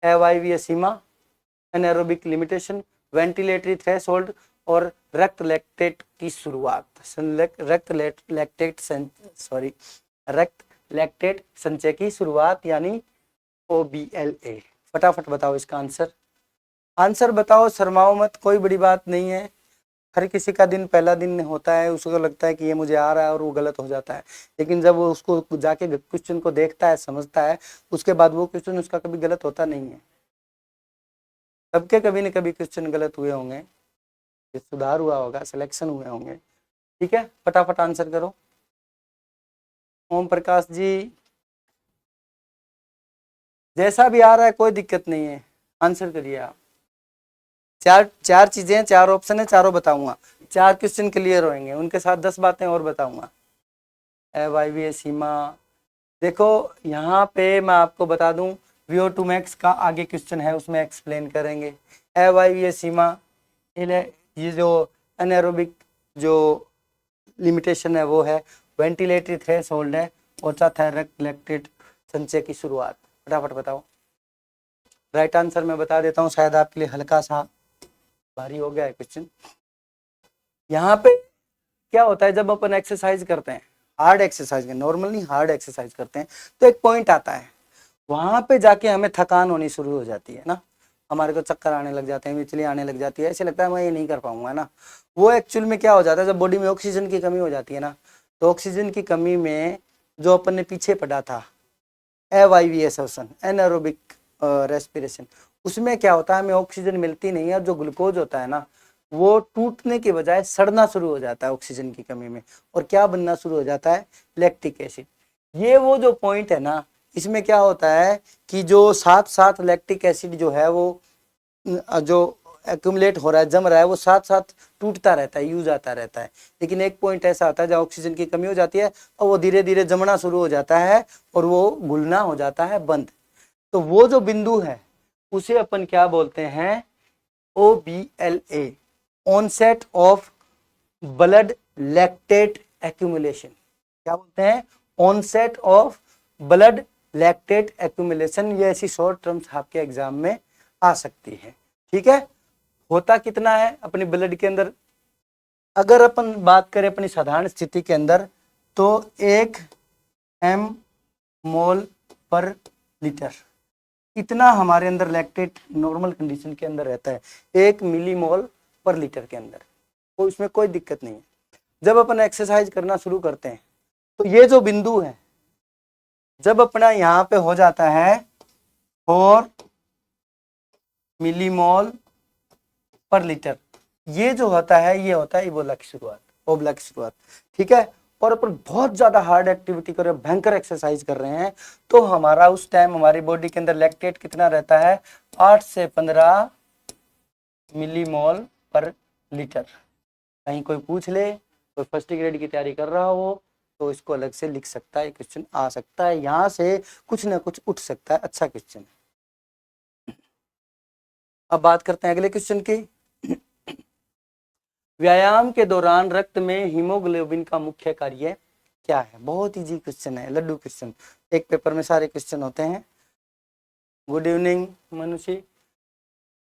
AYV सीमा, एनारोबिक लिमिटेशन, वेंटिलेटरी थ्रेशोल्ड और रक्त लैक्टेट की शुरुआत। रक्त लैक्टेट संचय की शुरुआत यानी OBLA। फटाफट बताओ इसका आंसर, आंसर बताओ, शर्माओ मत, कोई बड़ी बात नहीं है। हर किसी का दिन पहला दिन होता है, उसको लगता है कि ये मुझे आ रहा है और वो गलत हो जाता है, लेकिन जब वो उसको जाके क्वेश्चन को देखता है, समझता है, उसके बाद वो क्वेश्चन उसका कभी गलत होता नहीं है। सबके कभी न कभी क्वेश्चन गलत हुए होंगे, सुधार हुआ होगा, सिलेक्शन हुए होंगे, ठीक है। फटाफट आंसर करो। ओम प्रकाश जी, जैसा भी आ रहा है कोई दिक्कत नहीं है, आंसर करिए आप। चार चीजें, चार ऑप्शन है, चारों बताऊंगा, 4 क्वेश्चन क्लियर होंगे, उनके साथ 10 बातें और बताऊंगा। AYV सीमा, देखो यहाँ पे मैं आपको बता दूं, VO2 max का आगे क्वेश्चन है उसमें एक्सप्लेन करेंगे। AYV सीमा, ये जो एनारोबिक जो लिमिटेशन है वो है, वेंटिलेटरी थ्रेशोल्ड है, और चौथा है रक्त लैक्टेट संचय की शुरुआत। फटाफट बताओ। राइट आंसर मैं बता देता हूँ, शायद आपके लिए हल्का सा भारी हो गया है क्वेश्चन। यहाँ पे क्या होता है, जब अपन एक्सरसाइज करते हैं, हार्ड एक्सरसाइज, नॉर्मल नहीं हार्ड एक्सरसाइज करते हैं, तो एक पॉइंट आता है वहां पे जाके हमें थकान होनी शुरू हो जाती है ना, हमारे को चक्कर आने लग जाते हैं, मिचली आने लग जाती है, ऐसे लगता है मैं ये नहीं कर पाऊंगा ना। वो एक्चुअल में क्या हो जाता है, जब बॉडी में ऑक्सीजन की कमी हो जाती है ना, तो ऑक्सीजन की कमी में जो अपन ने पीछे पढ़ा था AYV श्वसन, एनारोबिक रेस्पिरेशन, उसमें क्या होता है, हमें ऑक्सीजन मिलती नहीं है, और जो ग्लूकोज होता है ना वो टूटने के बजाय सड़ना शुरू हो जाता है ऑक्सीजन की कमी में, और क्या बनना शुरू हो जाता है, लैक्टिक एसिड। ये वो जो पॉइंट है ना, इसमें क्या होता है कि जो साथ साथ लैक्टिक एसिड जो है वो जो एक्यूमुलेट हो रहा है, जम रहा है, वो साथ साथ टूटता रहता है, यूज आता रहता है। लेकिन एक पॉइंट ऐसा आता है जहाँ ऑक्सीजन की कमी हो जाती है और वो धीरे धीरे जमना शुरू हो जाता है और वो घुलना हो जाता है बंद। तो वो जो बिंदु है उसे अपन क्या बोलते हैं, OBLA, onset of blood lactate accumulation. क्या बोलते हैं, onset of blood lactate accumulation. ये ऐसी शॉर्ट टर्म्स आपके एग्जाम में आ सकती है। ठीक है, होता कितना है अपने ब्लड के अंदर, अगर अपन बात करें अपनी साधारण स्थिति के अंदर, तो 1 mol पर लीटर, इतना हमारे अंदर लैक्टेट नॉर्मल कंडीशन के अंदर रहता है, 1 मिलीमोल पर लीटर के अंदर, तो इसमें कोई दिक्कत नहीं है। जब अपन एक्सरसाइज करना शुरू करते हैं तो ये जो बिंदु है, जब अपना यहाँ पे हो जाता है 4 मिलीमोल पर लीटर, ये जो होता है ये होता है इबोला की शुरुआत, ओबला की शुरुआत। ठीक है, और अपन बहुत ज्यादा हार्ड एक्टिविटी कर रहे हैं, भयंकर एक्सरसाइज कर रहे हैं, तो हमारा उस टाइम हमारी बॉडी के अंदर लैक्टेट कितना रहता है, 8 से 15 मिलीमोल पर लीटर। कहीं कोई पूछ ले, कोई फर्स्ट ग्रेड की तैयारी कर रहा हो तो इसको अलग से लिख सकता है, क्वेश्चन आ सकता है, यहाँ से कुछ ना कुछ उठ सकता है, अच्छा क्वेश्चन। अब बात करते हैं अगले क्वेश्चन की। व्यायाम के दौरान रक्त में हीमोग्लोबिन का मुख्य कार्य क्या है? बहुत इजी क्वेश्चन है, लड्डू क्वेश्चन, एक पेपर में सारे क्वेश्चन होते हैं। गुड इवनिंग मनुष्य।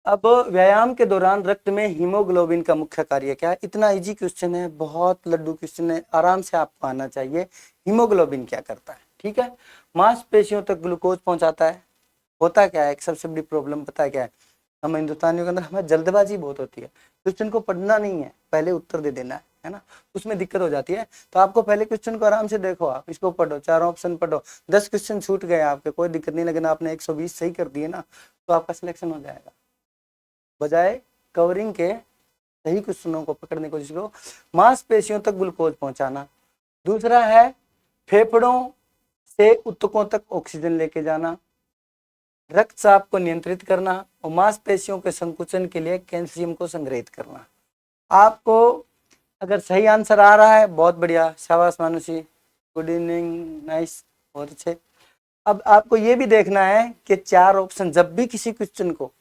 अब व्यायाम के दौरान रक्त में हीमोग्लोबिन का मुख्य कार्य क्या है? इतना इजी क्वेश्चन है, बहुत लड्डू क्वेश्चन है, आराम से आपको आना चाहिए। हीमोग्लोबिन क्या करता है? ठीक है, मांसपेशियों तक ग्लूकोज पहुंचाता है। होता क्या है, एक सबसे बड़ी प्रॉब्लम पता है क्या है, हम हिंदुस्तानियों के अंदर हमें जल्दबाजी बहुत होती है, क्वेश्चन को पढ़ना नहीं है, पहले उत्तर दे देना है ना, उसमें दिक्कत हो जाती है। तो आपको पहले क्वेश्चन को आराम से देखो, आप इसको पढ़ो, 4 ऑप्शन पढ़ो, 10 क्वेश्चन छूट गए आपके, कोई दिक्कत नहीं, लेकिन आपने 120 सही कर दिए ना, तो आपका सिलेक्शन हो जाएगा। बजाय कवरिंग के सही क्वेश्चनों को पकड़ने की कोशिश करो। मांसपेशियों तक ग्लूकोज पहुंचाना। दूसरा है फेफड़ों से ऊतकों तक ऑक्सीजन लेके जाना। रक्तचाप को नियंत्रित करना और मांसपेशियों के संकुचन के लिए कैल्शियम को संग्रहित करना। आपको अगर सही आंसर आ रहा है बहुत बढ़िया, शाबाश मानुषी, गुड इवनिंग, नाइस, बहुत अच्छे। अब आपको ये भी देखना है कि 4 ऑप्शन, जब भी किसी क्वेश्चन को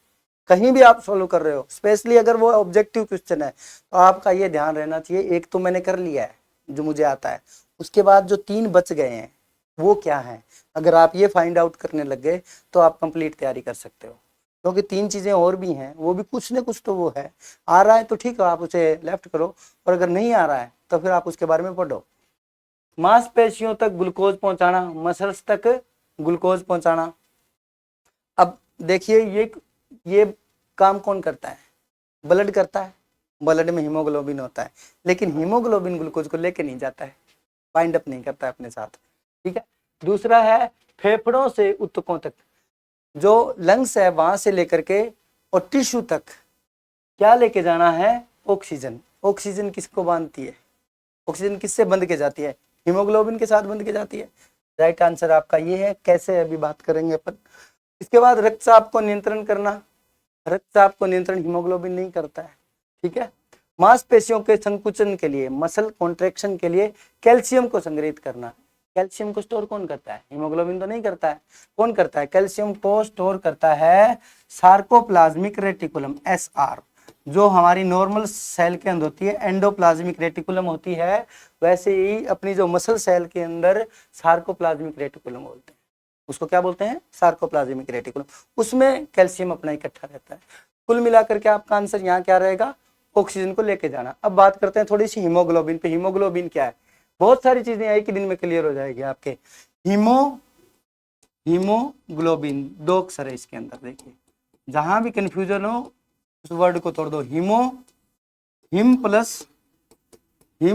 कहीं भी आप सॉल्व कर रहे हो, स्पेशली अगर वो ऑब्जेक्टिव क्वेश्चन है, तो आपका ये ध्यान रहना चाहिए, एक तो मैंने कर लिया है जो मुझे आता है, उसके बाद जो 3 बच गए हैं वो क्या है, अगर आप ये फाइंड आउट करने लग गए तो आप कंप्लीट तैयारी कर सकते हो। क्योंकि 3 चीजें और भी हैं, वो भी कुछ न कुछ तो वो है, आ रहा है तो ठीक है आप उसे लेफ्ट करो, और अगर नहीं आ रहा है तो फिर आप उसके बारे में पढ़ो। मांसपेशियों तक ग्लूकोज पहुंचाना, मसल्स तक ग्लूकोज पहुंचाना। अब देखिए ये काम कौन करता है, ब्लड करता है, ब्लड में हीमोग्लोबिन होता है, लेकिन हीमोग्लोबिन ग्लूकोज को लेके नहीं जाता है, बाइंड अप नहीं करता है अपने साथ। ठीक है, दूसरा है फेफड़ों से ऊतकों तक, जो लंग्स है वहां से लेकर के और टिश्यू तक क्या लेके जाना है, ऑक्सीजन। ऑक्सीजन किसको बांधती है, ऑक्सीजन किससे बंध के जाती है, हीमोग्लोबिन के साथ बंध के जाती है। राइट आंसर आपका ये है, कैसे अभी बात करेंगे अपन। इसके बाद रक्तचाप को नियंत्रण करना, रक्तचाप को नियंत्रण हीमोग्लोबिन नहीं करता है। ठीक है, मांसपेशियों के संकुचन के लिए, मसल कॉन्ट्रैक्शन के लिए कैल्शियम को संग्रहित करना। कैल्शियम को स्टोर कौन करता है, हीमोग्लोबिन तो नहीं करता है, कौन करता है, कैल्शियम को स्टोर करता है सार्कोप्लाज्मिक रेटिकुलम, SR, जो हमारी नॉर्मल सेल के अंदर होती है एंडोप्लाज्मिक रेटिकुलम होती है, वैसे ही अपनी जो मसल सेल के अंदर सार्कोप्लाज्मिक रेटिकुलम बोलते हैं, उसको क्या बोलते हैं, सार्कोप्लाज्मिक रेटिकुलम, उसमें कैल्शियम अपना इकट्ठा रहता है। कुल मिलाकर के आपका आंसर यहाँ क्या रहेगा, ऑक्सीजन को लेके जाना। अब बात करते हैं थोड़ी सी हीमोग्लोबिन पे। हीमोग्लोबिन क्या है, बहुत सारी चीजें एक ही दिन में क्लियर हो जाएगी आपके। हीमोग्लोबिन 2 अक्षर है इसके अंदर, देखिए जहां भी कंफ्यूजन हो उस वर्ड को तोड़ दो, हिम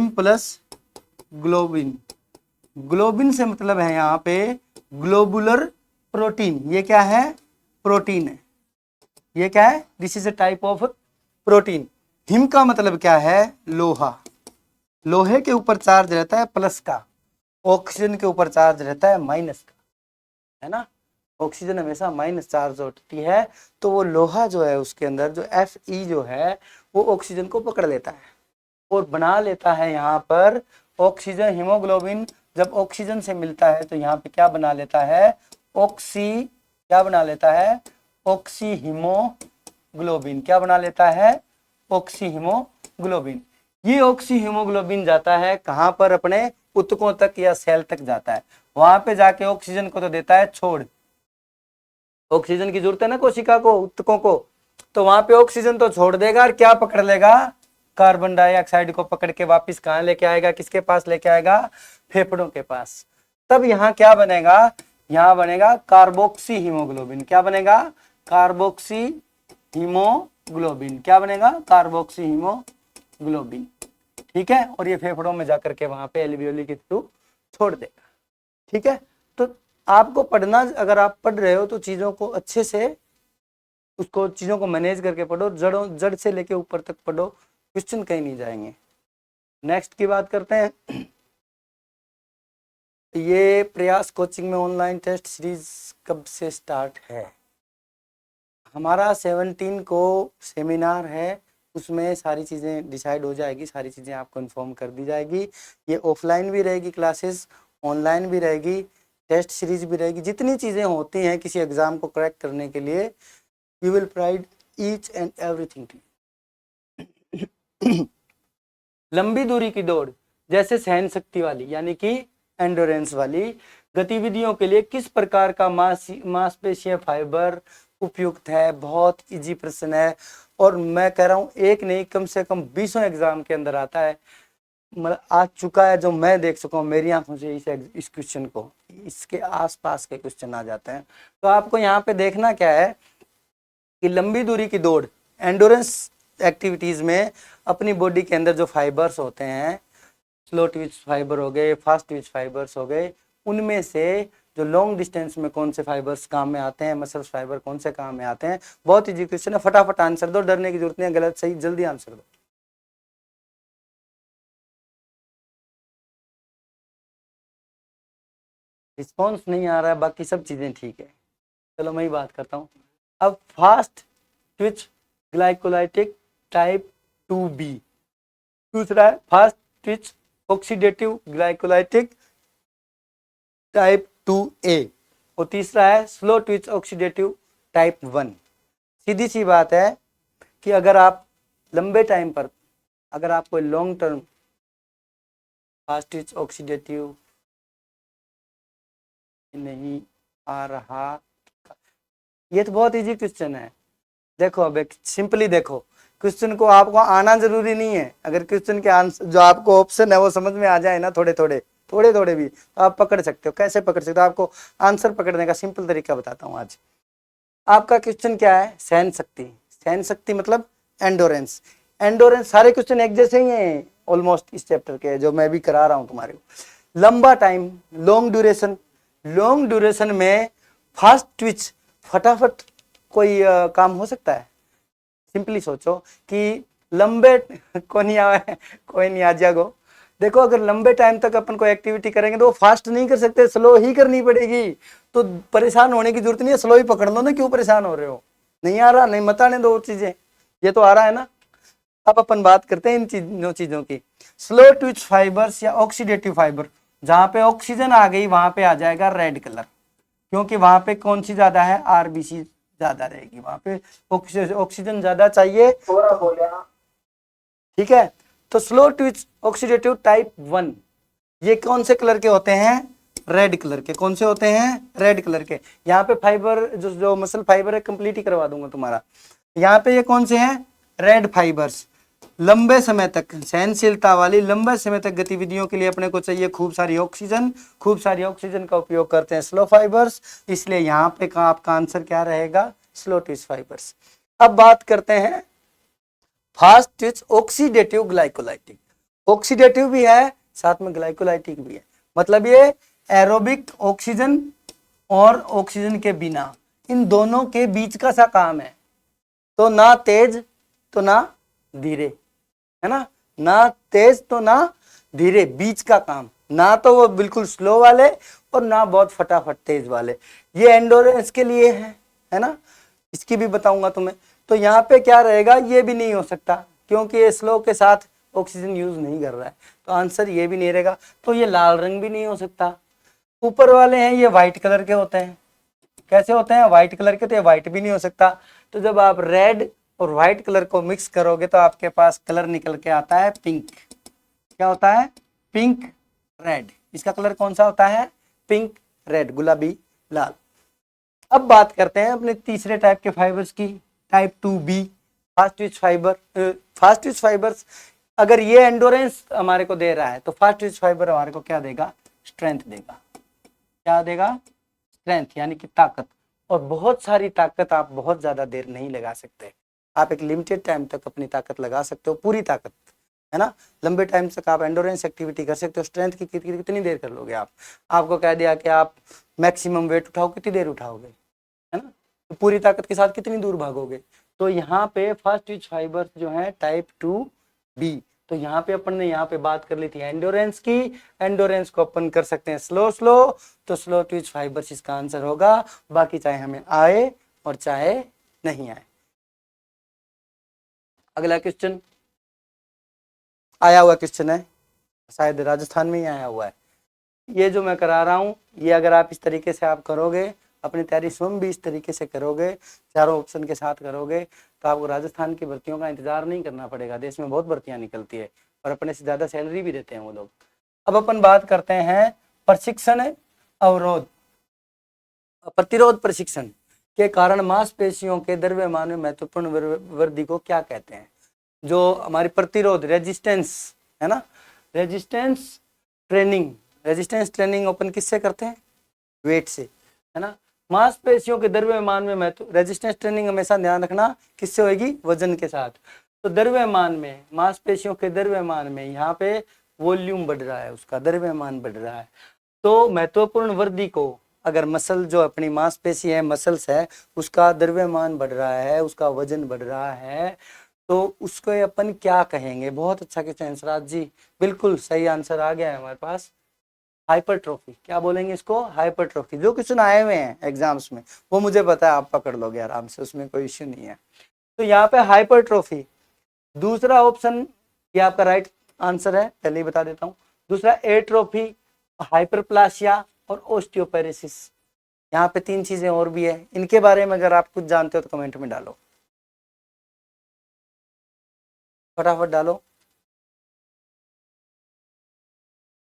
प्लस ग्लोबिन। ग्लोबिन से मतलब है यहाँ पे ग्लोबुलर प्रोटीन, ये क्या है, प्रोटीन है, ये क्या है, this is a type of protein. Him का मतलब क्या है, लोहा, लोहे के ऊपर चार्ज रहता है प्लस का, ऑक्सीजन के ऊपर चार्ज रहता है माइनस का, है ना, ऑक्सीजन हमेशा माइनस चार्ज होती है, तो वो लोहा जो है उसके अंदर जो Fe जो है वो ऑक्सीजन को पकड़ लेता है और बना लेता है यहाँ पर ऑक्सीजन, हीमोग्लोबिन जब ऑक्सीजन से मिलता है तो यहाँ पे क्या बना लेता है, क्या बना लेता है, ऑक्सी हीमोग्लोबिन, क्या बना लेता है, ऑक्सी हीमोग्लोबिन। ये ऑक्सी हीमोग्लोबिन जाता है कहाँ पर, अपने ऊतकों तक या सेल तक जाता है, वहां पे जाके ऑक्सीजन को तो देता है छोड़, ऑक्सीजन की जरूरत है ना कोशिका को, ऊतकों को, तो वहां पे ऑक्सीजन तो छोड़ देगा और क्या पकड़ लेगा, कार्बन डाइऑक्साइड को पकड़ के वापस कहाँ लेके आएगा, किसके पास लेके आएगा, फेफड़ों के पास। तब यहाँ क्या बनेगा, यहाँ बनेगा कार्बोक्सी हीमोग्लोबिन, क्या बनेगा, कार्बोक्सी हीमोग्लोबिन, क्या बनेगा, कार्बोक्सी हीमोग्लोबिन, ठीक है, और ये फेफड़ों में जाकर के वहां पे एल्वियोली के थ्रू छोड़ देगा, ठीक है। तो आपको पढ़ना, अगर आप पढ़ रहे हो तो चीजों को अच्छे से, उसको चीजों को मैनेज करके पढ़ो, जड़ से लेके ऊपर तक पढ़ो, क्वेश्चन कहीं नहीं जाएंगे। नेक्स्ट की बात करते हैं, ये प्रयास कोचिंग में ऑनलाइन टेस्ट सीरीज कब से स्टार्ट है, हमारा 17 को सेमिनार है, उसमें सारी चीज़ें डिसाइड हो जाएगी, सारी चीज़ें आपको इन्फॉर्म कर दी जाएगी। ये ऑफलाइन भी रहेगी क्लासेस, ऑनलाइन भी रहेगी, टेस्ट सीरीज भी रहेगी, जितनी चीज़ें होती हैं किसी एग्ज़ाम को क्रैक करने के लिए, you will provide each and everything to. लंबी दूरी की दौड़, जैसे सहन शक्ति वाली यानी कि एंडोरेंस वाली गतिविधियों के लिए किस प्रकार का मांसपेशीय फाइबर उपयुक्त है, बहुत इजी प्रश्न है, और मैं कह रहा हूँ एक नहीं कम से कम 20 एग्जाम के अंदर आता है, मतलब आ चुका है, जो मैं देख चुका हूँ मेरी आंखों से इस क्वेश्चन को, इसके आसपास के क्वेश्चन आ जाते हैं। तो आपको यहाँ पे देखना क्या है कि लंबी दूरी की दौड़, एंडोरेंस एक्टिविटीज में अपनी बॉडी के अंदर जो फाइबर्स होते हैं, स्लो ट्विच फाइबर हो गए, फास्ट ट्विच फाइबर्स हो गए, उनमें से जो लॉन्ग डिस्टेंस में कौन से फाइबर्स काम में आते हैं, मसल्स फाइबर कौन से काम में आते हैं, बहुत इजी क्वेश्चन है, फटाफट आंसर दो, डरने की जरूरत नहीं है, गलत सही जल्दी आंसर दो। रिस्पॉन्स नहीं आ रहा है, बाकी सब चीजें ठीक है, चलो मैं ही बात करता हूँ। अब fast Twitch glycolytic type 2B, दूसरा है fast Twitch oxidative glycolytic type 2A, और तीसरा है स्लो ट्विच ऑक्सीडेटिव टाइप 1। सीधी सी बात है कि अगर आप लंबे टाइम पर, अगर आप कोई long term fast Twitch oxidative नहीं आ रहा, ये तो बहुत इजी क्वेश्चन है, देखो अब एक सिंपली देखो, क्वेश्चन को आपको आना जरूरी नहीं है, अगर क्वेश्चन के आंसर जो आपको ऑप्शन है वो समझ में आ जाए ना, थोड़े थोड़े भी तो आप पकड़ सकते हो। कैसे पकड़ सकते हो, आपको आंसर पकड़ने का सिंपल तरीका बताता हूँ आज। आपका क्वेश्चन क्या है, सहन शक्ति, सहन शक्ति मतलब एंडोरेंस, एंडोरेंस सारे क्वेश्चन एक जैसे ही हैं ऑलमोस्ट इस चैप्टर के जो मैं भी करा रहा हूँ तुम्हारे को। लंबा time, long duration, long duration में फास्ट ट्विच, फटाफट कोई काम हो सकता है, सिंपली सोचो कि लंबे को नहीं आवे, कोई नहीं आ जागो, देखो अगर लंबे टाइम तक अपन को एक्टिविटी करेंगे तो वो फास्ट नहीं कर सकते, स्लो ही करनी पड़ेगी, तो परेशान होने की जरूरत नहीं है, स्लो ही पकड़ लो ना, क्यों परेशान हो रहे हो, नहीं आ रहा नहीं मत आने दो चीजें, ये तो आ रहा है ना। अब अपन बात करते हैं इन चीजों की। स्लो ट्विच फाइबर्स या ऑक्सीडेटिव फाइबर, जहां पे ऑक्सीजन आ गई वहां पे आ जाएगा रेड कलर, क्योंकि वहां पे कौन सी ज्यादा है, आरबीसी ज्यादा रहेगी, वहां पे ऑक्सीजन ज्यादा चाहिए, ठीक है। तो स्लो ट्विच ऑक्सीडेटिव टाइप 1, ये कौन से कलर के होते हैं, रेड कलर के, कौन से होते हैं, रेड कलर के। यहाँ पे फाइबर जो मसल फाइबर है कंप्लीट ही करवा दूंगा तुम्हारा, यहाँ पे ये कौन से हैं, रेड फाइबर्स, लंबे समय तक सहनशीलता वाली, लंबे समय तक गतिविधियों के लिए अपने को चाहिए खूब सारी ऑक्सीजन, खूब सारी ऑक्सीजन का उपयोग करते हैं स्लो फाइबर्स, इसलिए यहाँ पे का आपका आंसर क्या रहेगा, स्लो ट्विच फाइबर्स। अब बात करते हैं fast Twitch oxidative glycolytic, oxidative भी है साथ में ग्लाइकोलाइटिक भी है, मतलब ये एरोबिक ऑक्सीजन और ऑक्सीजन के बिना, इन दोनों के बीच का सा काम है, तो ना तेज तो ना धीरे, है ना तेज तो ना धीरे, बीच का काम, ना तो वो बिल्कुल स्लो वाले और ना बहुत फटाफट तेज वाले। ये एंडोरेंस के लिए है ना, इसकी भी बताऊंगा तुम्हें। तो यहाँ पे क्या रहेगा, ये भी नहीं हो सकता क्योंकि ये स्लो के साथ ऑक्सीजन यूज नहीं कर रहा है, तो आंसर ये भी नहीं रहेगा। तो ये लाल रंग भी नहीं हो सकता। ऊपर वाले हैं ये व्हाइट कलर के होते हैं, कैसे होते हैं, व्हाइट कलर के, तो ये व्हाइट भी नहीं हो सकता। तो जब आप रेड और व्हाइट कलर को मिक्स करोगे तो आपके पास कलर निकल के आता है पिंक। क्या होता है, पिंक रेड। इसका कलर कौन सा होता है, पिंक रेड, गुलाबी लाल। अब बात करते हैं अपने तीसरे टाइप के फाइबर्स की, type 2B, fast Twitch fibre. Fast Twitch fibres, अगर ये एंडोरेंस हमारे को दे रहा है तो फास्ट ट्विच फाइबर हमारे को क्या देगा, स्ट्रेंथ देगा। क्या देगा, स्ट्रेंथ, यानी कि ताकत। और बहुत सारी ताकत आप बहुत ज्यादा देर नहीं लगा सकते, आप एक लिमिटेड टाइम तक अपनी ताकत लगा सकते हो, पूरी ताकत, है ना। लंबे टाइम तक आप एंडोरेंस एक्टिविटी कर सकते हो। स्ट्रेंथ की कितनी देर कर लोगे आप, आपको कह दिया कि आप मैक्सिमम वेट उठाओ, कितनी देर उठाओगे, है ना, तो पूरी ताकत के साथ कितनी दूर भागोगे। तो यहाँ पे फास्ट ट्विच फाइबर जो है टाइप 2B। तो यहाँ पे अपन ने यहाँ पे बात कर ली थी एंडोरेंस की, एंडोरेंस को अपन कर सकते हैं स्लो स्लो, तो स्लो ट्विच फाइबर्स इसका आंसर होगा। बाकी चाहे हमें आए और चाहे नहीं आए। अगला क्वेश्चन आया हुआ क्वेश्चन है, शायद राजस्थान में ही आया हुआ है। ये जो मैं करा रहा हूँ, ये अगर आप इस तरीके से आप करोगे, अपनी तैयारी स्वयं भी इस तरीके से करोगे, चारों ऑप्शन के साथ करोगे, तो आपको राजस्थान की भर्तियों का इंतजार नहीं करना पड़ेगा। देश में बहुत भर्तियां निकलती है और अपने से ज्यादा सैलरी भी देते हैं वो लोग। अब अपन बात करते हैं प्रशिक्षण अवरोध, प्रतिरोध प्रशिक्षण के कारण मांसपेशियों के द्रव्यमान में महत्वपूर्ण वृद्धि को क्या कहते हैं। जो हमारी प्रतिरोध, रेजिस्टेंस, है ना, रेजिस्टेंस ट्रेनिंग, रेजिस्टेंस ट्रेनिंग अपन किससे करते हैं, वेट से, है ना। मांसपेशियों के द्रव्यमान में महत्व, रेजिस्टेंस ट्रेनिंग हमेशा ध्यान रखना किससे होगी, वजन के साथ। तो द्रव्यमान में, मांसपेशियों के द्रव्यमान में, यहाँ पे वॉल्यूम बढ़ रहा है, उसका द्रव्यमान बढ़ रहा है। तो महत्वपूर्ण वृद्धि को, अगर मसल जो अपनी मांसपेशी है, मसल्स है, उसका द्रव्यमान बढ़ रहा है, उसका वजन बढ़ रहा है, तो उसको अपन क्या कहेंगे। बहुत अच्छा क्वेश्चन सराज जी, बिल्कुल सही आंसर आ गया है हमारे पास, हाइपरट्रॉफी। क्या बोलेंगे इसको, हाइपरट्रॉफी। जो क्वेश्चन आए हुए हैं एग्जाम्स में वो मुझे पता है, आप पकड़ लोगे आराम से, उसमें कोई इश्यू नहीं है। तो यहाँ पे हाइपरट्रॉफी, दूसरा ऑप्शन ये आपका राइट आंसर है, पहले ही बता देता हूँ। दूसरा एट्रोफी, हाइपरप्लासिया और ओस्टियोपेरेसिस। यहाँ पे 3 चीजें और भी है, इनके बारे में अगर आप कुछ जानते हो तो कमेंट में डालो, फटाफट डालो।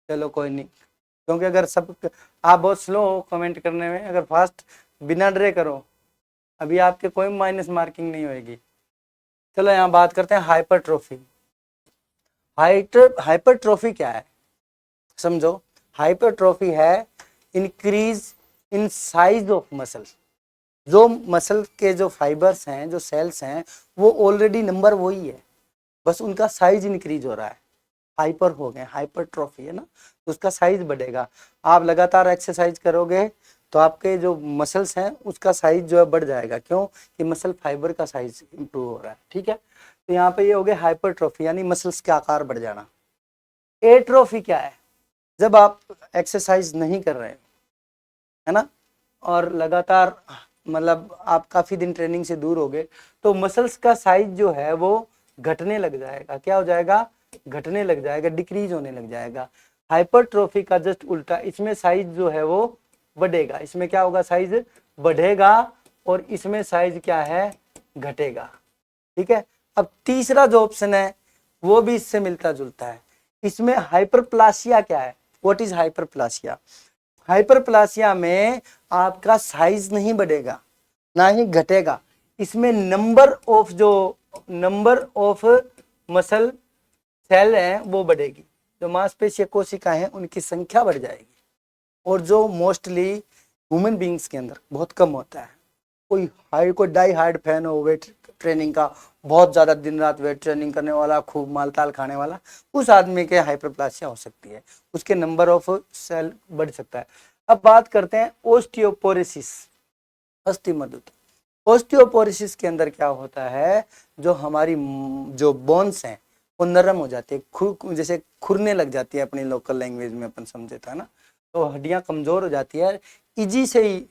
चलो कोई नहीं, क्योंकि अगर सब, आप बहुत स्लो हो कमेंट करने में, अगर फास्ट बिना डरे करो, अभी आपके कोई माइनस मार्किंग नहीं होगी। चलो यहाँ बात करते हैं हाइपरट्रोफी। हाइपरट्रोफी क्या है, समझो। हाइपरट्रोफी है increase in size of muscle. जो मसल के जो फाइबर्स हैं, जो सेल्स हैं, वो ऑलरेडी नंबर वही है, बस उनका साइज इंक्रीज हो रहा है, हाइपर हो गए, हाइपरट्रोफी, है ना, तो उसका साइज बढ़ेगा। आप लगातार एक्सरसाइज करोगे तो आपके जो मसल्स हैं उसका साइज जो है बढ़ जाएगा, क्यों कि मसल फाइबर का साइज इंप्रूव हो रहा है, ठीक है। तो यहाँ पे ये हो गया हाइपरट्रोफी, यानी मसल्स का आकार बढ़ जाना। एट्रोफी क्या है, जब आप एक्सरसाइज नहीं कर रहे, है ना, और लगातार मतलब आप काफी दिन ट्रेनिंग से दूर हो गए, तो मसल्स का साइज जो है वो घटने लग जाएगा। क्या हो जाएगा, घटने लग जाएगा, डिक्रीज होने लग जाएगा। हाइपरट्रोफी का जस्ट उल्टा, इसमें साइज जो है वो बढ़ेगा। इसमें क्या होगा, साइज बढ़ेगा, और इसमें साइज क्या है, घटेगा, ठीक है। अब तीसरा जो ऑप्शन है वो भी इससे मिलता जुलता है। इसमें हाइपरप्लासिया क्या है, व्हाट इज हाइपरप्लासिया। हाइपरप्लासिया में आपका साइज नहीं बढ़ेगा ना ही घटेगा, इसमें नंबर ऑफ मसल सेल हैं वो बढ़ेगी, जो मांसपेशी कोशिकाएं हैं उनकी संख्या बढ़ जाएगी, और जो मोस्टली ह्यूमन बींग्स के अंदर बहुत कम होता है। कोई डाई हार्ड फैन हो वेट ट्रेनिंग का, बहुत ज्यादा दिन रात वेट ट्रेनिंग करने वाला, खूब मालताल खाने वाला, उस आदमी के हाइपरप्लासिया हो सकती है, उसके नंबर ऑफ सेल बढ़ सकता है। अब बात करते हैं ओस्टियोपोरोसिस, अस्थि मज्जा। ऑस्टियोपोरोसिस के अंदर क्या होता है, जो हमारी जो बोन्स हैं वो नरम हो जाती है, जैसे खुरने लग जाती है, अपनी लोकल लैंग्वेज में अपन समझे था ना, तो हड्डियां कमजोर हो जाती है, इजी से ही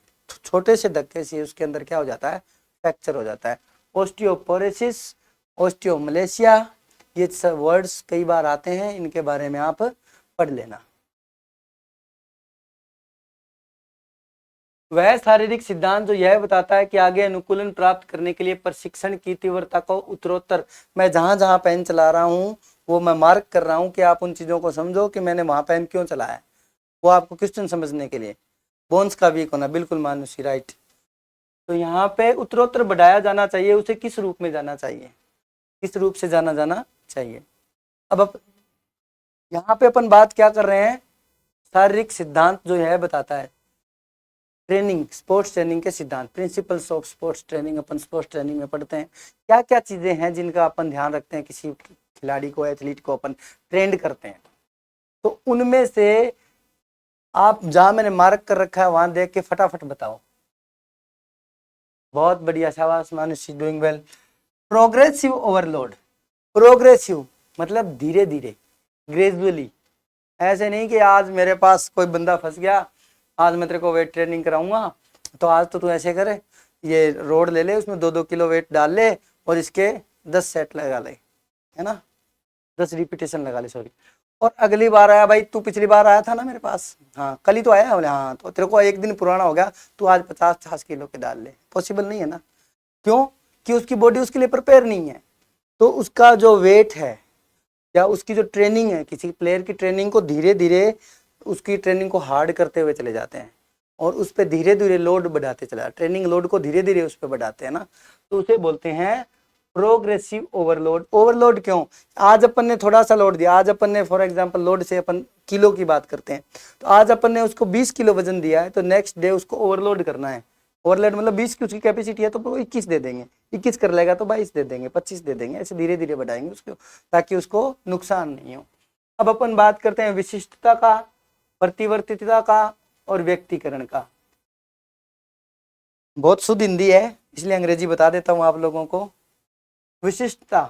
छोटे से धक्के से उसके अंदर क्या हो जाता है, फ्रैक्चर हो जाता है। ऑस्टियोपोरोसिस, ऑस्टियोमलेशिया, ये सब वर्ड्स कई बार आते हैं, इनके बारे में आप पढ़ लेना। वह शारीरिक सिद्धांत जो यह बताता है कि आगे अनुकूलन प्राप्त करने के लिए प्रशिक्षण की तीव्रता को उत्तरोत्तर, मैं जहां जहां पेन चला रहा हूं वो मैं मार्क कर रहा हूं कि आप उन चीजों को समझो कि मैंने वहां पेन क्यों चलाया है, वो आपको क्वेश्चन समझने के लिए। बोन्स का वीक होना, बिल्कुल मानुषी, राइट। तो यहाँ पे उत्तरोत्तर बढ़ाया जाना चाहिए, उसे किस रूप में जाना चाहिए, किस रूप से जाना चाहिए। अब यहाँ पे अपन बात क्या कर रहे हैं, शारीरिक सिद्धांत जो है बताता है ट्रेनिंग, स्पोर्ट्स ट्रेनिंग के सिद्धांत, principles of sports training, upon sports training में पढ़ते हैं क्या क्या चीजें हैं जिनका अपन ध्यान रखते हैं, किसी खिलाड़ी को, एथलीट को अपन ट्रेंड करते हैं। तो उनमें से आप जहां मैंने मार्क कर रखा है वहां देख के फटाफट बताओ। बहुत बढ़िया, शाबाश Manushi, doing well. Progressive overload, progressive मतलब धीरे धीरे, ग्रेजुअली, ऐसे नहीं कि आज मेरे पास कोई बंदा फंस गया, आज मैं तेरे को वेट ट्रेनिंग कराऊंगा, तो आज तो तू ऐसे करे, ये रोड ले ले, उसमें 2-2 किलो वेट डाल ले और इसके 10 सेट लगा ले, है ना, 10 रिपीटेशन लगा ले, सॉरी, और अगली बार आया, भाई तू पिछली बार आया था ना मेरे पास, हाँ कल ही तो आया, बोले हाँ, तो तेरे को एक दिन पुराना हो गया, तू आज 50-50 किलो के डाल ले। पॉसिबल नहीं है ना, क्यों कि उसकी बॉडी उसके लिए प्रिपेयर नहीं है। तो उसका जो वेट है या उसकी जो ट्रेनिंग है, किसी प्लेयर की ट्रेनिंग को धीरे धीरे, उसकी ट्रेनिंग को हार्ड करते हुए चले जाते हैं और उस पर धीरे धीरे लोड बढ़ाते चला, ट्रेनिंग लोड को धीरे धीरे उस पर बढ़ाते हैं ना, तो उसे बोलते हैं प्रोग्रेसिव ओवरलोड। ओवरलोड क्यों, आज अपन ने थोड़ा सा लोड दिया, आज अपन ने फॉर एग्जांपल लोड से अपन किलो की बात करते हैं, तो आज अपन ने उसको 20 किलो वजन दिया है, तो नेक्स्ट डे उसको ओवरलोड करना है। ओवरलोड मतलब 20 की उसकी कैपेसिटी है तो वो 21 दे देंगे, 21 कर लेगा तो 22 दे देंगे, 25 दे देंगे, ऐसे धीरे धीरे बढ़ाएंगे उसको, ताकि उसको नुकसान नहीं हो। अब अपन बात करते हैं विशिष्टता का, प्रतिवर्तिता का और व्यक्तिकरण का। बहुत शुद्ध हिंदी है इसलिए अंग्रेजी बता देता हूं आप लोगों को। विशिष्टता,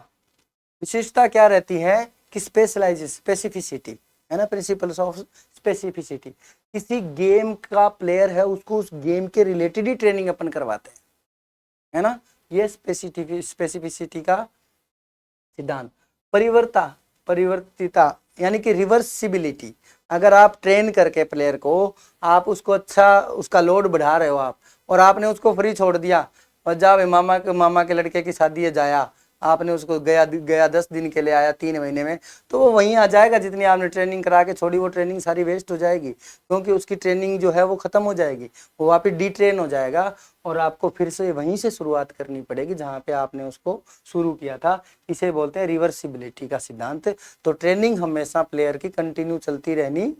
विशिष्टता क्या रहती है कि स्पेसिफिसिटी, है ना, प्रिंसिपल्स ऑफ स्पेसिफिसिटी। किसी गेम का प्लेयर है, उसको उस गेम के रिलेटेड ही ट्रेनिंग अपन करवाते हैं, है ना, ये स्पेसिफिसिटी का सिद्धांत। परिवर्तिता यानी कि रिवर्सिबिलिटी, अगर आप ट्रेन करके प्लेयर को, आप उसको अच्छा, उसका लोड बढ़ा रहे हो आप, और आपने उसको फ्री छोड़ दिया और जा भाई मामा के लड़के की शादी है जाया, आपने उसको गया 10 दिन के लिए, आया 3 महीने में, तो वो वहीं आ जाएगा, जितनी आपने ट्रेनिंग करा के छोड़ी वो ट्रेनिंग सारी वेस्ट हो जाएगी, क्योंकि उसकी ट्रेनिंग जो है वो खत्म हो जाएगी, वो वापस डिट्रेन हो जाएगा और आपको फिर से वहीं से शुरुआत करनी पड़ेगी जहाँ पे आपने उसको शुरू किया था। इसे बोलते हैं रिवर्सिबिलिटी का सिद्धांत। तो ट्रेनिंग हमेशा प्लेयर की कंटिन्यू चलती रहनी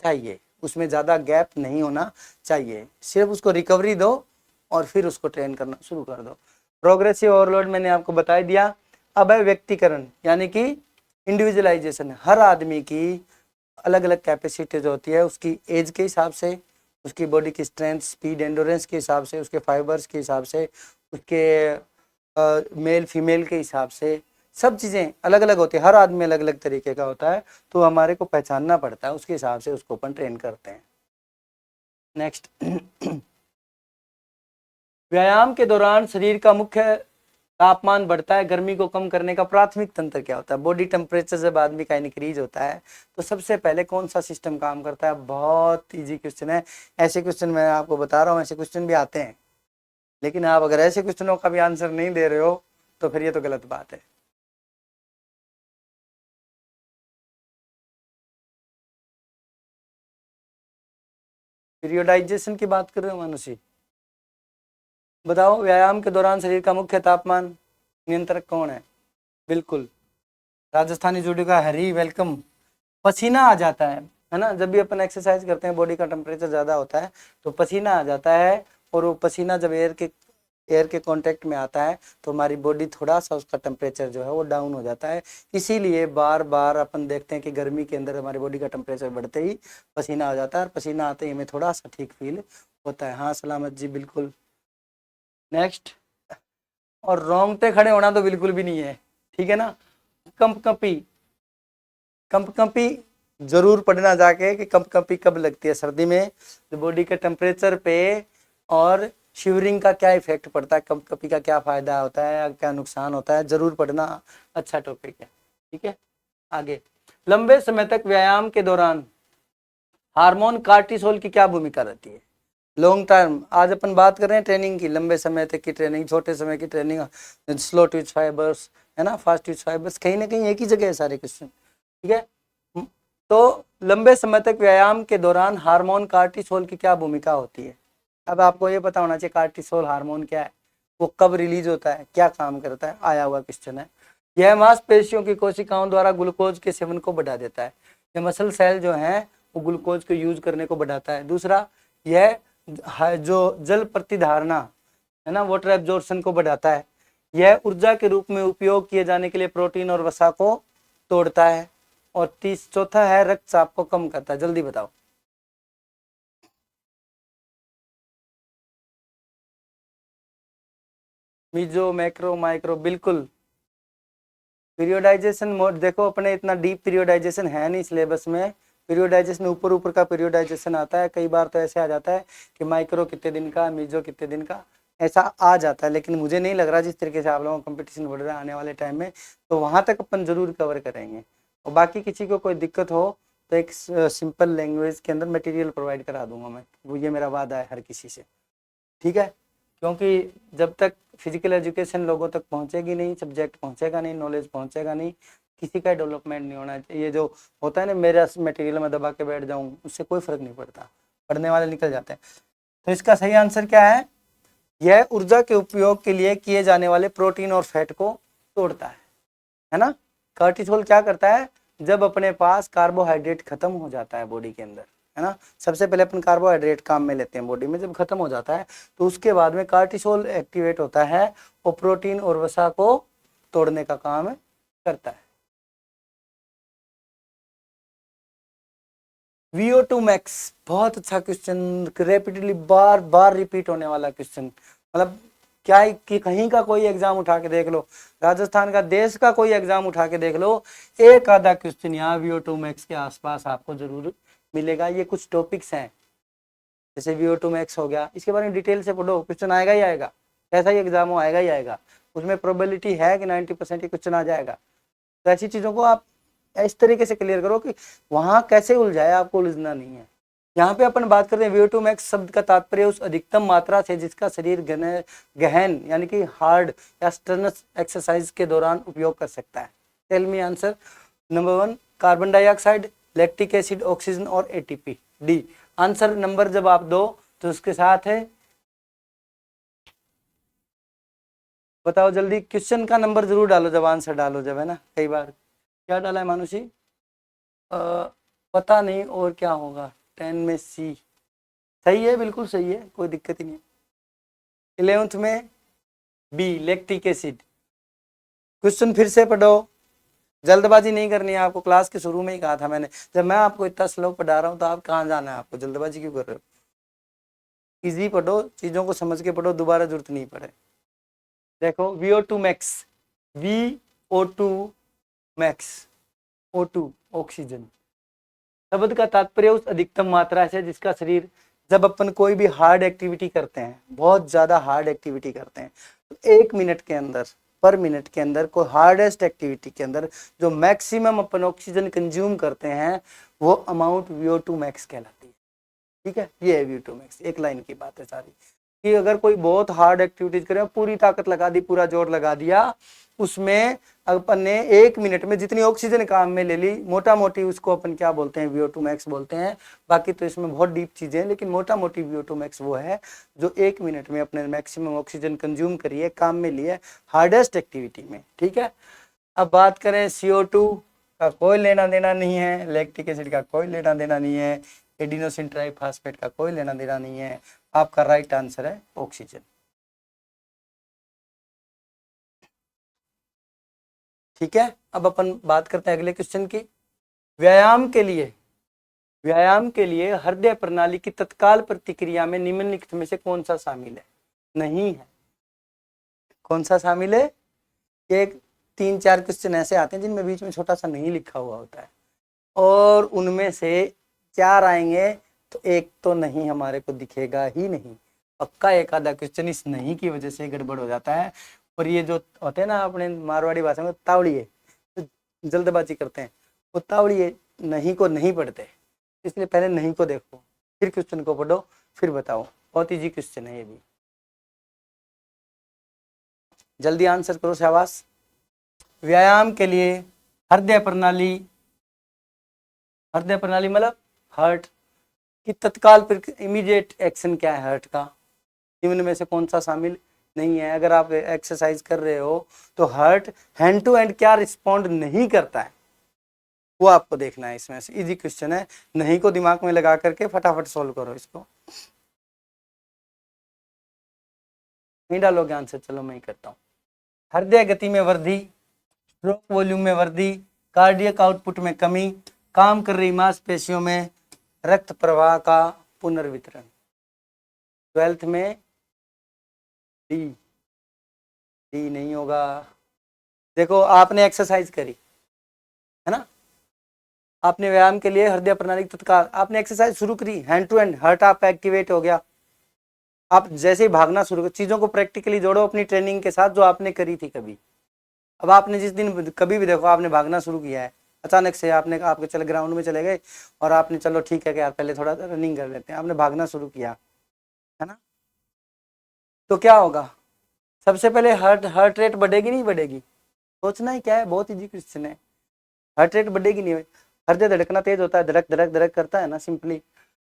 चाहिए, उसमें ज़्यादा गैप नहीं होना चाहिए, सिर्फ उसको रिकवरी दो और फिर उसको ट्रेन करना शुरू कर दो। प्रोग्रेसिव ओवरलोड मैंने आपको बता दिया। अब है व्यक्तिकरण यानी कि इंडिविजुअलाइजेशन। हर आदमी की अलग अलग कैपेसिटीज होती है, उसकी एज के हिसाब से, उसकी बॉडी की स्ट्रेंथ, स्पीड, एंडोरेंस के हिसाब से, उसके फाइबर्स के हिसाब से, उसके मेल फीमेल के हिसाब से, सब चीज़ें अलग अलग होती है, हर आदमी अलग अलग तरीके का होता है, तो हमारे को पहचानना पड़ता है, उसके हिसाब से उसको अपन ट्रेन करते हैं। नेक्स्ट, व्यायाम के दौरान शरीर का मुख्य तापमान बढ़ता है, गर्मी को कम करने का प्राथमिक तंत्र क्या होता है? बॉडी टेम्परेचर जब आदमी का इंक्रीज होता है तो सबसे पहले कौन सा सिस्टम काम करता है? बहुत इजी क्वेश्चन है, ऐसे क्वेश्चन मैं आपको बता रहा हूँ, ऐसे क्वेश्चन भी आते हैं, लेकिन आप अगर ऐसे क्वेश्चनों का भी आंसर नहीं दे रहे हो तो फिर ये तो गलत बात है। पीरियोडाइजेशन की बात कर रहे हो मानुषी? बताओ, व्यायाम के दौरान शरीर का मुख्य तापमान नियंत्रक कौन है? बिल्कुल राजस्थानी जूडो का हरी, वेलकम। पसीना आ जाता है ना, जब भी अपन एक्सरसाइज करते हैं बॉडी का टेम्परेचर ज़्यादा होता है तो पसीना आ जाता है, और वो पसीना जब एयर के कांटेक्ट में आता है तो हमारी बॉडी थोड़ा सा, उसका टेम्परेचर जो है वो डाउन हो जाता है। इसीलिए बार बार अपन देखते हैं कि गर्मी के अंदर हमारी बॉडी का टेम्परेचर बढ़ते ही पसीना आ जाता है, और पसीना आते ही हमें थोड़ा सा ठीक फील होता है। हाँ सलामत जी, बिल्कुल। नेक्स्ट, और रोंगटे खड़े होना तो बिल्कुल भी नहीं है, ठीक है ना। कंपकंपी, कंपकंपी जरूर पढ़ना जाके कि कंपकंपी कब लगती है सर्दी में, तो बॉडी के टेम्परेचर पे और शिवरिंग का क्या इफेक्ट पड़ता है, कंपकंपी का क्या फायदा होता है, क्या नुकसान होता है, जरूर पढ़ना, अच्छा टॉपिक है, ठीक है। आगे, लंबे समय तक व्यायाम के दौरान हार्मोन कार्टिसोल की क्या भूमिका रहती है। लॉन्ग टर्म, आज अपन बात कर रहे हैं ट्रेनिंग की, लंबे समय तक की ट्रेनिंग, छोटे समय की ट्रेनिंग, स्लो ट्विच फाइबर्स है ना, फास्ट ट्विच फाइबर्स, कहीं ना कहीं एक ही जगह है सारे क्वेश्चन, ठीक है। तो लंबे समय तक व्यायाम के दौरान हार्मोन कार्टिसोल की क्या भूमिका होती है। अब आपको ये पता होना चाहिए कार्टिसोल हार्मोन क्या है, वो कब रिलीज होता है, क्या काम करता है, आया हुआ क्वेश्चन है। यह मांसपेशियों की कोशिकाओं द्वारा ग्लूकोज के सेवन को बढ़ा देता है, ये मसल सेल जो है वो ग्लूकोज को यूज करने को बढ़ाता है। दूसरा, यह जो जल प्रतिधारणा है ना, वाटर एब्जॉर्प्शन को बढ़ाता है। यह ऊर्जा के रूप में उपयोग किए जाने के लिए प्रोटीन और वसा को तोड़ता है। और चौथा है रक्तचाप को कम करता है। जल्दी बताओ। मीजो, मैक्रो, माइक्रो, बिल्कुल। पीरियोडाइजेशन मोड देखो, अपने इतना डीप पीरियोडाइजेशन है नहीं सिलेबस में, पीरियोडाइजेशन ऊपर ऊपर का पीरियोडाइजेशन आता है, कई बार तो ऐसे आ जाता है कि माइक्रो कितने दिन का, मीजो कितने दिन का, ऐसा आ जाता है। लेकिन मुझे नहीं लग रहा जिस तरीके से आप लोगों का कंपटीशन बढ़ रहा है आने वाले टाइम में, तो वहां तक अपन जरूर कवर करेंगे। और बाकी किसी को कोई दिक्कत हो तो एक सिंपल लैंग्वेज के अंदर मटेरियल प्रोवाइड करा दूंगा मैं, वो ये मेरा वादा है हर किसी से, ठीक है। क्योंकि जब तक फिजिकल एजुकेशन लोगों तक पहुंचेगी नहीं, सब्जेक्ट पहुंचेगा नहीं, नॉलेज पहुंचेगा नहीं, किसी का डेवलपमेंट नहीं होना चाहिए। ये जो होता है ना, मेरा मटेरियल में दबा के बैठ जाऊं, उससे कोई फर्क नहीं पड़ता, पढ़ने वाले निकल जाते हैं। तो इसका सही आंसर क्या है, यह ऊर्जा के उपयोग के लिए किए जाने वाले प्रोटीन और फैट को तोड़ता है ना। कार्टिसोल क्या करता है, जब अपने पास कार्बोहाइड्रेट खत्म हो जाता है बॉडी के अंदर, है ना, सबसे पहले अपन कार्बोहाइड्रेट काम में लेते हैं बॉडी में, जब खत्म हो जाता है तो उसके बाद में कार्टिसोल एक्टिवेट होता है, वो प्रोटीन और वसा को तोड़ने का काम करता है। VO2 मैक्स, बहुत अच्छा क्वेश्चन, रेपिडली बार बार रिपीट होने वाला क्वेश्चन, मतलब क्या है कि कहीं का कोई एग्जाम उठा के देख लो, राजस्थान का, देश का कोई एग्जाम उठा के देख लो, एक आधा क्वेश्चन यहाँ VO2 मैक्स के आसपास आपको जरूर मिलेगा। ये कुछ टॉपिक्स हैं, जैसे VO2 मैक्स हो गया, इसके बारे में डिटेल से पढ़ो, क्वेश्चन आएगा ही आएगा, कैसा ही एग्जाम हो आएगा ही आएगा, उसमें प्रोबेबिलिटी है कि 90% ही क्वेश्चन आ जाएगा। तो ऐसी चीजों को आप इस तरीके से क्लियर करो कि वहां कैसे उलझाए, आपको उलझना नहीं है। यहाँ पे अपन बात करते हैं VO2 मैक्स शब्द का तात्पर्य उस अधिकतम मात्रा से जिसका शरीर गहन यानी कि हार्ड या स्ट्रेनस एक्सरसाइज के दौरान उपयोग कर सकता है। Tell me answer. Number 1 carbon dioxide, lactic acid, oxygen और ATP। डी आंसर नंबर जब आप दो तो उसके साथ है, बताओ जल्दी, क्वेश्चन का नंबर जरूर डालो जब आंसर डालो, जब है ना, कई बार क्या डाला है मानुषी, पता नहीं और क्या होगा, 10 में C सही है, बिल्कुल सही है, कोई दिक्कत ही नहीं। 11th में B लैक्टिक एसिड। क्वेश्चन फिर से पढ़ो, जल्दबाजी नहीं करनी है आपको, क्लास के शुरू में ही कहा था मैंने, जब मैं आपको इतना स्लो पढ़ा रहा हूँ तो आप कहाँ जाना है, आपको जल्दबाजी क्यों कर रहे हो। इजी पढ़ो, चीजों को समझ के पढ़ो, दोबारा जरूरत नहीं पड़े। देखो VO2 max, VO2 max, O2 oxygen, शब्द का तात्पर्य उस अधिकतम मात्रा से जिसका शरीर, जब अपन कोई भी हार्ड एक्टिविटी करते हैं, बहुत ज्यादा हार्ड एक्टिविटी करते हैं, तो 1 मिनट के अंदर, पर मिनट के अंदर, कोई हार्डेस्ट एक्टिविटी के अंदर जो मैक्सिमम अपन ऑक्सीजन कंज्यूम करते हैं, वो अमाउंट VO2 मैक्स कहलाती है, ठीक है। ये है VO2 मैक्स, एक लाइन की बात है सारी, कि अगर कोई बहुत हार्ड एक्टिविटीज करे, पूरी ताकत लगा दी, पूरा जोर लगा दिया, उसमें अपन ने 1 मिनट में जितनी ऑक्सीजन काम में ले ली, मोटा मोटी उसको अपन क्या बोलते हैं, VO2 मैक्स बोलते हैं। बाकी तो इसमें बहुत डीप चीजें हैं, लेकिन मोटा मोटी VO2 मैक्स वो है जो 1 मिनट में अपने मैक्सिमम ऑक्सीजन कंज्यूम करिए, काम में लिए, हार्डेस्ट एक्टिविटी में, ठीक है। अब बात करें CO2 का कोई लेना देना नहीं है, लैक्टिक एसिड का कोई लेना देना नहीं है, एडिनोसिन ट्राइफॉस्फेट का कोई लेना देना नहीं है, आपका राइट आंसर है ऑक्सीजन, ठीक है। अब अपन बात करते हैं अगले क्वेश्चन की। व्यायाम के लिए, व्यायाम के लिए हृदय प्रणाली की तत्काल प्रतिक्रिया में निम्नलिखित में से कौन सा शामिल है, नहीं है। कौन सा शामिल है? एक 3-4 क्वेश्चन ऐसे आते हैं जिनमें बीच में छोटा सा नहीं लिखा हुआ होता है, और उनमें से 4 आएंगे तो एक तो नहीं हमारे को दिखेगा ही नहीं, पक्का एक आधा क्वेश्चन इस नहीं की वजह से गड़बड़ हो जाता है। और ये जो होते हैं ना अपने मारवाड़ी भाषा में तावड़िए, तो जल्दबाजी करते हैं, वो तावड़िए नहीं को नहीं पढ़ते, इसलिए पहले नहीं को देखो फिर क्वेश्चन को पढ़ो फिर बताओ। बहुत इजी क्वेश्चन है ये भी, जल्दी आंसर करो, शाबाश। व्यायाम के लिए हृदय प्रणाली मतलब हार्ट की तत्काल इमीडिएट एक्शन क्या है हार्ट का? निम्न में से कौन सा शामिल नहीं है? अगर आप एक्सरसाइज कर रहे हो तो हार्ट हैंड टू हैंड क्या रिस्पॉन्ड नहीं करता है, वो आपको देखना है। इसमें से इजी क्वेश्चन है, नहीं को दिमाग में लगा करके फटाफट सोल्व करो इसको। नहीं डालोगे आंसर? चलो मैं ही करता हूँ। हृदय गति में वृद्धि, स्ट्रोक वॉल्यूम में वृद्धि, कार्डियक आउटपुट में कमी, काम कर रही मांसपेशियों में रक्त प्रवाह का पुनर्वितरण। 12th में डी नहीं होगा। देखो आपने एक्सरसाइज करी है ना, आपने व्यायाम के लिए हृदय प्रणाली तत्काल आपने एक्सरसाइज शुरू करी, हैंड टू हैंड हार्ट आप एक्टिवेट हो गया। आप जैसे ही भागना शुरू कर, चीजों को प्रैक्टिकली जोड़ो अपनी ट्रेनिंग के साथ जो आपने करी थी कभी। अब आपने जिस दिन कभी भी देखो आपने भागना शुरू किया है, अचानक से आपने आपके चले ग्राउंड में चले गए और आपने चलो ठीक है कि यार पहले थोड़ा रनिंग कर लेते हैं, आपने भागना शुरू किया है ना, तो क्या होगा? सबसे पहले हार्ट रेट बढ़ेगी नहीं बढ़ेगी? सोचना ही क्या है, बहुत इजी क्वेश्चन है। हार्ट रेट बढ़ेगी नहीं, हृदय धड़कना तेज होता है, धड़क धड़क धड़क करता है ना सिंपली।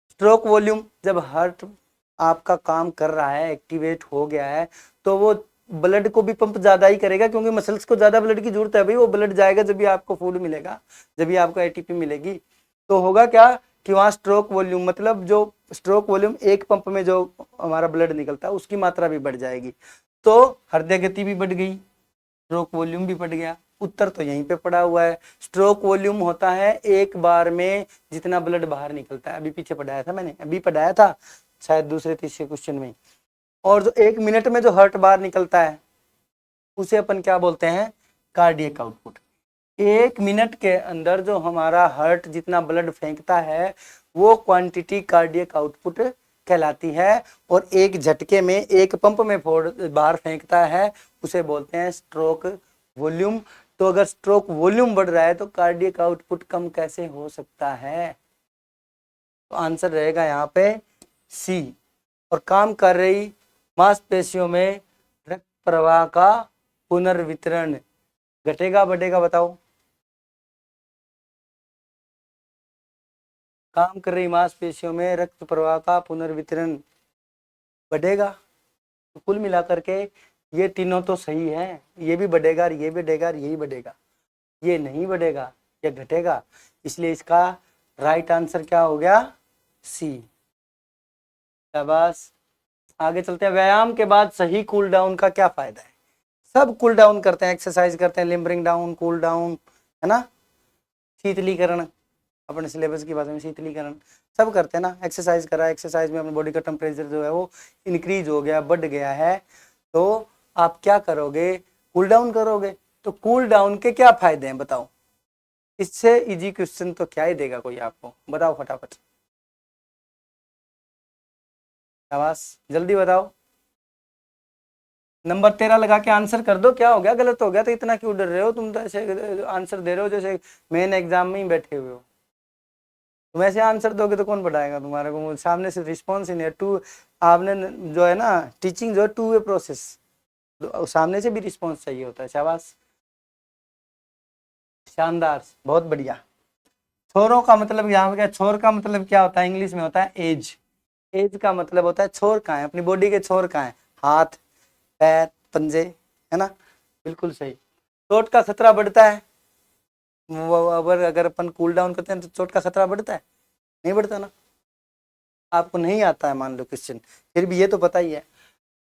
स्ट्रोक वॉल्यूम, जब हार्ट आपका काम कर रहा है, एक्टिवेट हो गया है, तो वो ब्लड को भी पंप ज्यादा ही करेगा, क्योंकि मसल्स को ज्यादा ब्लड की जरूरत है भाई। वो ब्लड जाएगा जब भी आपको फूड मिलेगा, जब भी आपको एटीपी मिलेगी, तो होगा क्या कि वहाँ स्ट्रोक वॉल्यूम मतलब जो स्ट्रोक वॉल्यूम एक पंप में जो हमारा ब्लड निकलता है उसकी मात्रा भी बढ़ जाएगी, तो हृदय गति भी बढ़ गई, स्ट्रोक वॉल्यूम भी बढ़ गया। उत्तर तो यहीं पे पड़ा हुआ है। स्ट्रोक वॉल्यूम होता है एक बार में जितना ब्लड बाहर निकलता है, अभी पीछे पढ़ाया था मैंने, अभी पढ़ाया था शायद दूसरे तीसरे क्वेश्चन में। और जो 1 मिनट में जो हार्ट बाहर निकलता है उसे अपन क्या बोलते हैं? Cardiac output. 1 मिनट के अंदर जो हमारा हार्ट जितना ब्लड फेंकता है वो क्वांटिटी कार्डियक आउटपुट कहलाती है, और एक झटके में एक पंप में बाहर फेंकता है उसे बोलते हैं स्ट्रोक वॉल्यूम। तो अगर स्ट्रोक वॉल्यूम बढ़ रहा है तो कार्डियक आउटपुट कम कैसे हो सकता है? तो आंसर रहेगा यहाँ पे सी। और काम कर रही मांसपेशियों में रक्त प्रवाह का पुनर्वितरण घटेगा बढ़ेगा बताओ? काम कर रही मांसपेशियों में रक्त प्रवाह का पुनर्वितरण बढ़ेगा। तो कुल मिलाकर के ये तीनों तो सही है, ये भी बढ़ेगा, ये भी बढ़ेगा, यही बढ़ेगा, ये नहीं बढ़ेगा, ये घटेगा। इसलिए इसका राइट आंसर क्या हो गया? सी। शाबाश। आगे चलते हैं। व्यायाम के बाद सही कूल डाउन का क्या फायदा है? सब कूल डाउन करते हैं, एक्सरसाइज करते हैं, लिम्बरिंग डाउन, कूल डाउन, है ना, शीतलीकरण, अपने सिलेबस की भाषा में शीतलीकरण सब करते हैं ना। एक्सरसाइज करा, एक्सरसाइज में अपने बॉडी का टेम्परेचर जो है वो इंक्रीज हो गया, बढ़ गया है, तो आप क्या करोगे? कूल डाउन करोगे। तो कूल डाउन के क्या फायदे हैं बताओ? इससे इजी क्वेश्चन तो क्या ही देगा कोई आपको, बताओ फटाफट, शाबाश जल्दी बताओ। नंबर 13 लगा के आंसर कर दो। क्या हो गया? गलत हो गया तो इतना क्यों डर रहे हो? तुम तो ऐसे आंसर दे रहे हो जैसे मेन एग्जाम में ही बैठे हुए हो। तुम ऐसे आंसर दोगे तो कौन पढ़ाएगा तुम्हारे को? सामने से रिस्पॉन्स ही नहीं है। टू आपने जो है ना टीचिंग जो है 2 वे प्रोसेस, सामने से भी रिस्पॉन्स चाहिए होता है। शाबाश, शानदार, बहुत बढ़िया। छोरों का मतलब यहाँ क्या? छोर का मतलब क्या होता है? इंग्लिश में होता है एज। एज का मतलब होता है छोर कहाँ है, अपनी बॉडी के छोर कहाँ है? हाथ, पैर, पंजे, है ना, बिल्कुल सही। चोट का खतरा बढ़ता है, अगर अपन कूल डाउन करते हैं तो चोट का खतरा बढ़ता है? नहीं बढ़ता ना। आपको नहीं आता है मान लो क्वेश्चन, फिर भी ये तो पता ही है।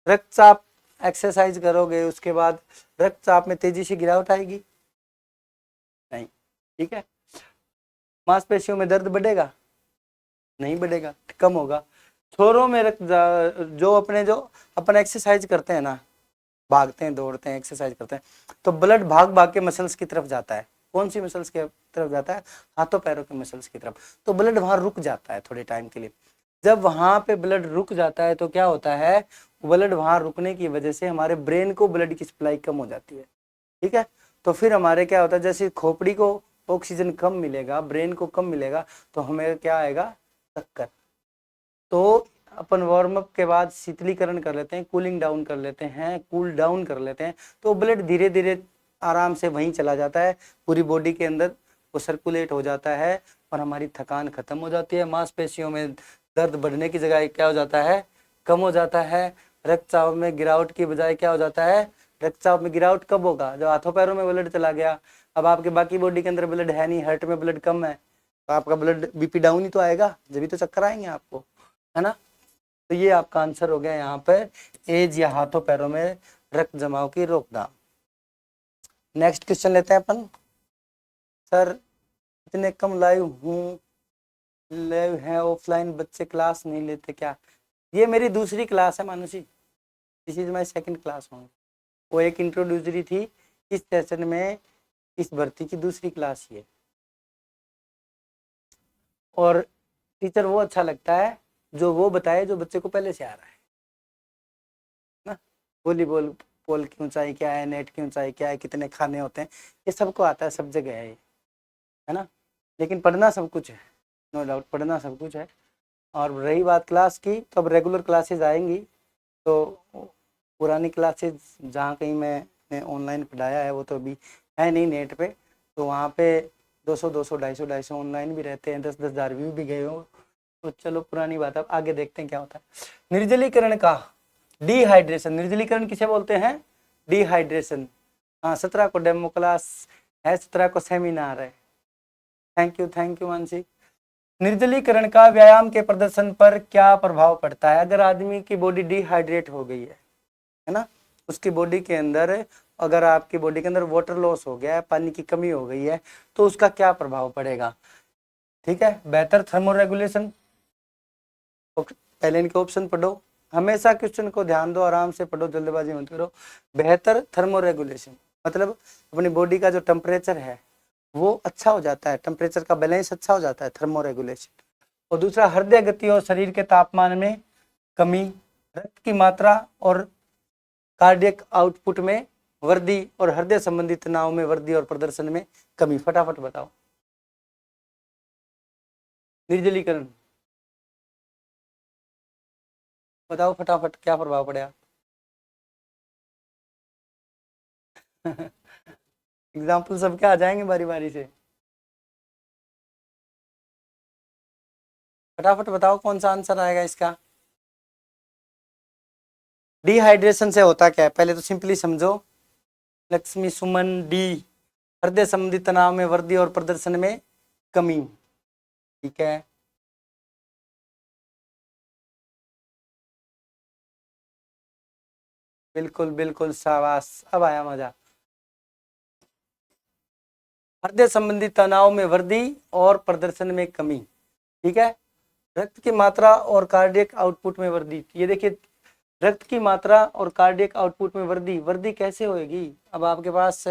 रक्तचाप, एक्सरसाइज करोगे उसके बाद रक्तचाप में तेजी से गिरावट आएगी? नहीं, ठीक है। मांसपेशियों में दर्द बढ़ेगा? नहीं बढ़ेगा, कम होगा। छोरों में रक्त जो अपन एक्सरसाइज करते हैं ना, भागते हैं, दौड़ते हैं, एक्सरसाइज करते हैं, तो ब्लड भाग भाग के मसल्स की तरफ जाता है। कौन सी मसल्स की तरफ जाता है? हाथों पैरों के मसल्स की तरफ। तो ब्लड वहां रुक जाता है थोड़े टाइम के लिए। जब वहां पे ब्लड रुक जाता है तो क्या होता है, ब्लड वहां रुकने की वजह से हमारे ब्रेन को ब्लड की सप्लाई कम हो जाती है। ठीक है, तो फिर हमारे क्या होता है, जैसे खोपड़ी को ऑक्सीजन कम मिलेगा, ब्रेन को कम मिलेगा, तो हमें क्या आएगा, चक्कर। तो अपन वार्म अप के बाद शीतलीकरण कर लेते हैं, कूलिंग डाउन कर लेते हैं, कूल डाउन कर लेते हैं, तो ब्लड धीरे धीरे आराम से वहीं चला जाता है, पूरी बॉडी के अंदर वो सर्कुलेट हो जाता है और हमारी थकान खत्म हो जाती है। मांसपेशियों में दर्द बढ़ने की जगह क्या हो जाता है, कम हो जाता है। रक्तचाप में गिरावट की बजाय क्या हो जाता है, रक्तचाप में गिरावट कब होगा, जब हाथों पैरों में ब्लड चला गया। अब आपके बाकी बॉडी के अंदर ब्लड है नहीं, हार्ट में ब्लड कम है, तो आपका ब्लड बीपी डाउन ही तो आएगा, जब भी तो चक्कर आएंगे आपको, है ना। तो ये आपका आंसर हो गया यहाँ पर, एज या हाथों पैरों में रक्त जमाव की रोकथाम। नेक्स्ट क्वेश्चन लेते हैं अपन। सर इतने कम लाइव है, ऑफलाइन बच्चे क्लास नहीं लेते क्या? ये मेरी दूसरी क्लास है Manushi, this is my second class हूँ। वो एक इंट्रोड्यूसरी थी, इस सेशन में इस भर्ती की दूसरी क्लास ये। और टीचर वो अच्छा लगता है जो वो बताए जो बच्चे को पहले से आ रहा है ना। वॉलीबॉल पोल की ऊंचाई क्या है, नेट की ऊंचाई क्या है, कितने खाने होते हैं, ये सबको आता है, सब जगह है ये, है ना। लेकिन पढ़ना सब कुछ है, नो डाउट पढ़ना सब कुछ है। और रही बात क्लास की, तो अब रेगुलर क्लासेस आएंगी, तो पुरानी क्लासेस जहाँ कहीं मैंने ऑनलाइन पढ़ाया है वो तो अभी है नहीं नेट पे, तो वहाँ पे 200 200 250 250 ऑनलाइन भी रहते हैं, 10 10 हज़ार व्यू भी गए हो। तो चलो पुरानी बात, अब आगे देखते हैं क्या होता है। निर्जलीकरण का, डिहाइड्रेशन, निर्जलीकरण किसे बोलते हैं, डिहाइड्रेशन। हाँ 17 को डेमो क्लास है, 17 को सेमिनार है। Thank you Mansi. निर्जलीकरण का व्यायाम के प्रदर्शन पर क्या प्रभाव पड़ता है? अगर आदमी की बॉडी डिहाइड्रेट हो गई है ना, उसकी बॉडी के अंदर, अगर आपकी बॉडी के अंदर वाटर लॉस हो गया है, पानी की कमी हो गई है, तो उसका क्या प्रभाव पड़ेगा? ठीक है, बेहतर थर्मोरेगुलेशन। पहले इनके ऑप्शन पढ़ो, हमेशा क्वेश्चन को ध्यान दो, आराम से पढ़ो, जल्दबाजी मत करो। बेहतर थर्मोरेगुलेशन मतलब अपनी बॉडी का जो टेम्परेचर है वो अच्छा हो जाता है, टेम्परेचर का बैलेंस अच्छा हो जाता है, थर्मोरेगुलेशन। और दूसरा हृदय गति और शरीर के तापमान में कमी, रक्त की मात्रा और कार्डियक आउटपुट में वृद्धि, और हृदय संबंधी तनाव में वृद्धि और प्रदर्शन में कमी। फटाफट बताओ। निर्जलीकरण बताओ फटाफट, क्या प्रभाव पड़ेगा? एग्जाम्पल सब क्या आ जाएंगे बारी बारी से, फटाफट बताओ कौन सा आंसर आएगा इसका। डिहाइड्रेशन से होता क्या है पहले तो सिंपली समझो। लक्ष्मी सुमन डी, हृदय संबंधी तनाव में वृद्धि और प्रदर्शन में कमी। ठीक है, बिल्कुल बिल्कुल शाबाश, अब आया मजा। हृदय संबंधी तनाव में वृद्धि और प्रदर्शन में कमी। ठीक है, रक्त की मात्रा और कार्डियक आउटपुट में वृद्धि। ये देखिए, रक्त की मात्रा और कार्डियक आउटपुट में वृद्धि, वृद्धि कैसे होएगी? अब आपके पास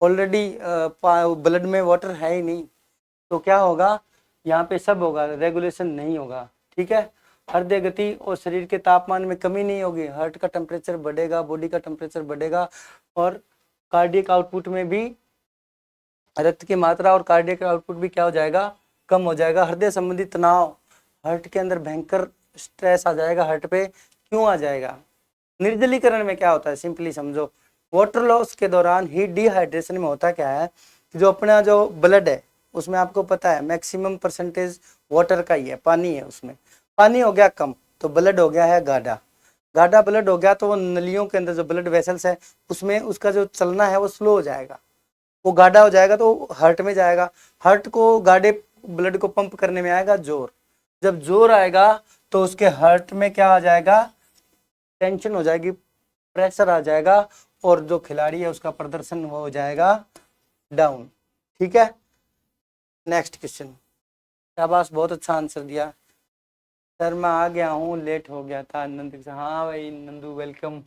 ऑलरेडी ब्लड में वाटर है ही नहीं, तो क्या होगा, यहाँ पे सब होगा, रेगुलेशन नहीं होगा। ठीक है, हृदय गति और शरीर के तापमान में कमी नहीं होगी, हार्ट का टेम्परेचर बढ़ेगा, बॉडी का टेम्परेचर बढ़ेगा, और कार्डियक आउटपुट में भी रक्त की मात्रा और कार्डियक आउटपुट भी क्या हो जाएगा, कम हो जाएगा। हृदय संबंधी तनाव, हार्ट के अंदर भयंकर स्ट्रेस आ जाएगा, हार्ट पे क्यों आ जाएगा? निर्जलीकरण में क्या होता है, सिंपली समझो। वाटर लॉस के दौरान हीट डिहाइड्रेशन में होता क्या है, जो अपना जो ब्लड है उसमें आपको पता है मैक्सिमम परसेंटेज वाटर का ही है, पानी है, उसमें पानी हो गया कम तो ब्लड हो गया है गाढ़ा, गाढ़ा ब्लड हो गया तो वो नलियों के अंदर जो ब्लड वेसल्स है उसमें उसका जो चलना है वो स्लो हो जाएगा, वो गाढ़ा हो जाएगा तो हार्ट में जाएगा, हार्ट को गाढ़े ब्लड को पंप करने में आएगा जोर, जब जोर आएगा तो उसके हार्ट में क्या आ जाएगा, टेंशन हो जाएगी, प्रेशर आ जाएगा, और जो खिलाड़ी है उसका प्रदर्शन हो जाएगा डाउन। ठीक है, नेक्स्ट क्वेश्चन। शाबाश, बहुत अच्छा आंसर दिया सर, मैं आ गया हूँ, लेट हो गया था। नंद, हाँ भाई नंदू वेलकम।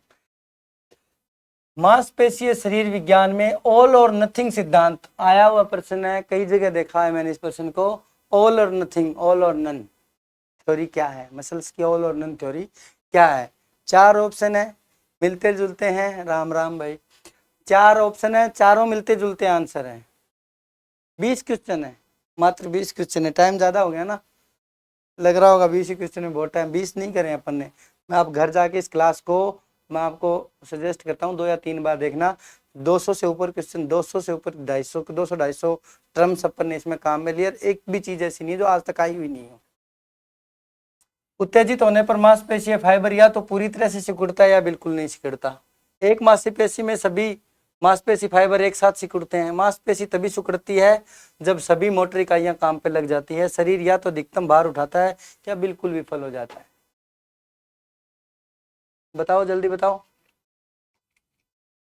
मांसपेशीय शरीर विज्ञान में ऑल और नथिंग सिद्धांत आया हुआ प्रश्न है, कई जगह देखा है मैंने इस प्रश्न को। ऑल और नथिंग, ऑल और नन थ्योरी क्या है, मसल्स की ऑल और नन थ्योरी क्या है? 4 ऑप्शन है, मिलते जुलते हैं। राम राम भाई। 4 ऑप्शन है, चारों मिलते जुलते आंसर है। 20 क्वेश्चन है, मात्र 20 क्वेश्चन है। टाइम ज्यादा हो गया ना, लग रहा होगा 20 ही क्वेश्चन में बहुत टाइम। 20 नहीं करें अपन ने। मैं आप घर जाके इस क्लास को मैं आपको सजेस्ट करता हूँ 2 या 3 बार देखना। 200 से ऊपर क्वेश्चन, 200 से ऊपर 250, 200-250 टर्म्स अपन ने इसमें काम में लिया। एक भी चीज ऐसी नहीं जो आज तक आई हुई नहीं हो। उत्तेजित होने पर मांसपेशीय फाइबर या तो पूरी तरह से सिकुड़ता है या बिल्कुल नहीं सिकुड़ता। एक मांसपेशी में सभी मांसपेशी फाइबर एक साथ सिकुड़ते हैं। मांसपेशी तभी सिकुड़ती है जब सभी मोटर इकाइयां काम पे लग जाती है। शरीर या तो अधिकतम भार उठाता है या बिल्कुल विफल हो जाता है। बताओ जल्दी बताओ।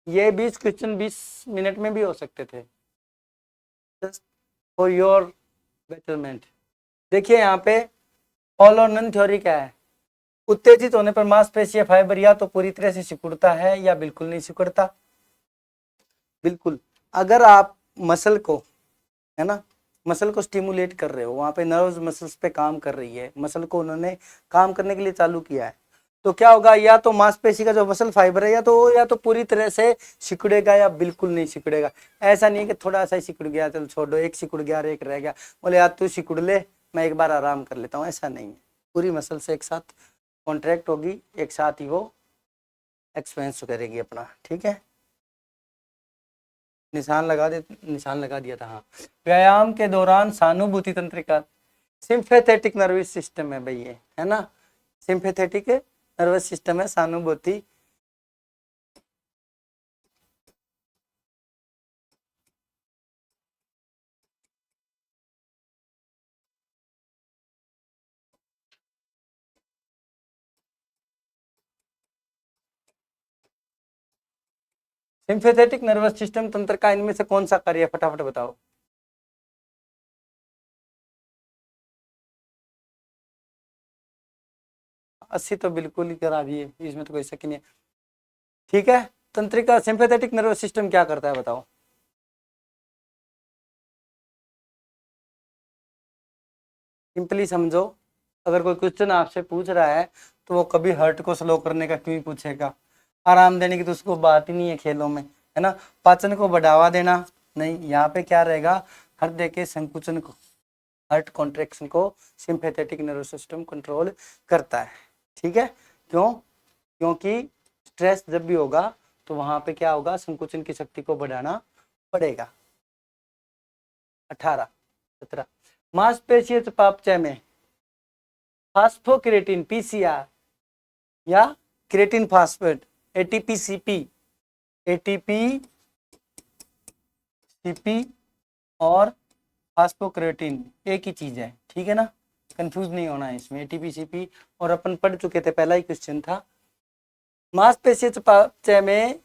ये 20 क्वेश्चन 20 मिनट में भी हो सकते थे, जस्ट फॉर योर बेटरमेंट। देखिए यहाँ पे ऑल और नन थ्योरी क्या है? उत्तेजित होने पर मांसपेशीय फाइबर या तो पूरी तरह से सिकुड़ता है या बिल्कुल नहीं सिकुड़ता। बिल्कुल। अगर आप मसल को, है ना, मसल को स्टिमुलेट कर रहे हो, वहां पे नर्व्स मसल्स पे काम कर रही है, मसल को उन्होंने काम करने के लिए चालू किया है, तो क्या होगा? या तो मांसपेशी का जो मसल फाइबर है या तो पूरी तरह से सिकुड़ेगा या बिल्कुल नहीं सिकुड़ेगा। ऐसा नहीं है कि थोड़ा सा ही सिकुड़ गया, चल छोड़ दो, एक सिकुड़ गया और एक रह गया, बोले यार तू सिकुड़ ले, मैं एक बार आराम कर लेता हूँ। ऐसा नहीं है। पूरी मसल से एक साथ कॉन्ट्रैक्ट होगी, एक साथ ही वो एक्सपेंस करेगी अपना। ठीक है, निशान लगा दिया था। हाँ, व्यायाम के दौरान सहानुभूति तंत्रिका, सिंपैथेटिक नर्वस सिस्टम है भाई ये, है ना, सिंपैथेटिक नर्वस सिस्टम है, सहानुभूति। सिंपैथेटिक नर्वस सिस्टम तंत्र का इनमें से कौन सा कार्य है? फटाफट बताओ। अस्सी तो बिल्कुल ही करा दिए, इसमें तो कोई शक नहीं है। ठीक है, तंत्रिका सिंपैथेटिक नर्वस सिस्टम क्या करता है बताओ। सिंपली समझो, अगर कोई क्वेश्चन आपसे पूछ रहा है तो वो कभी हर्ट को स्लो करने का क्यों ही पूछेगा? आराम देने की तो उसको बात ही नहीं है खेलों में, है ना। पाचन को बढ़ावा देना नहीं, यहाँ पे क्या रहेगा? हृदय के संकुचन को, हार्ट कॉन्ट्रैक्शन को सिंपैथेटिक नर्वस सिस्टम कंट्रोल करता है। ठीक है, क्यों? क्योंकि स्ट्रेस जब भी होगा तो वहां पे क्या होगा? संकुचन की शक्ति को बढ़ाना पड़ेगा। 18 17 मांसपेशीय चयापचय में फास्फोक्रेटिन पीसीआर या creatine phosphate ATP CP, ATP CP और फास्फोक्रेटिन एक ही चीज है। ठीक है ना, कंफ्यूज नहीं होना है इसमें। एटीपी सीपी और अपन पढ़ चुके थे, पहला ही क्वेश्चन था। मांसपेशीय चयापचय में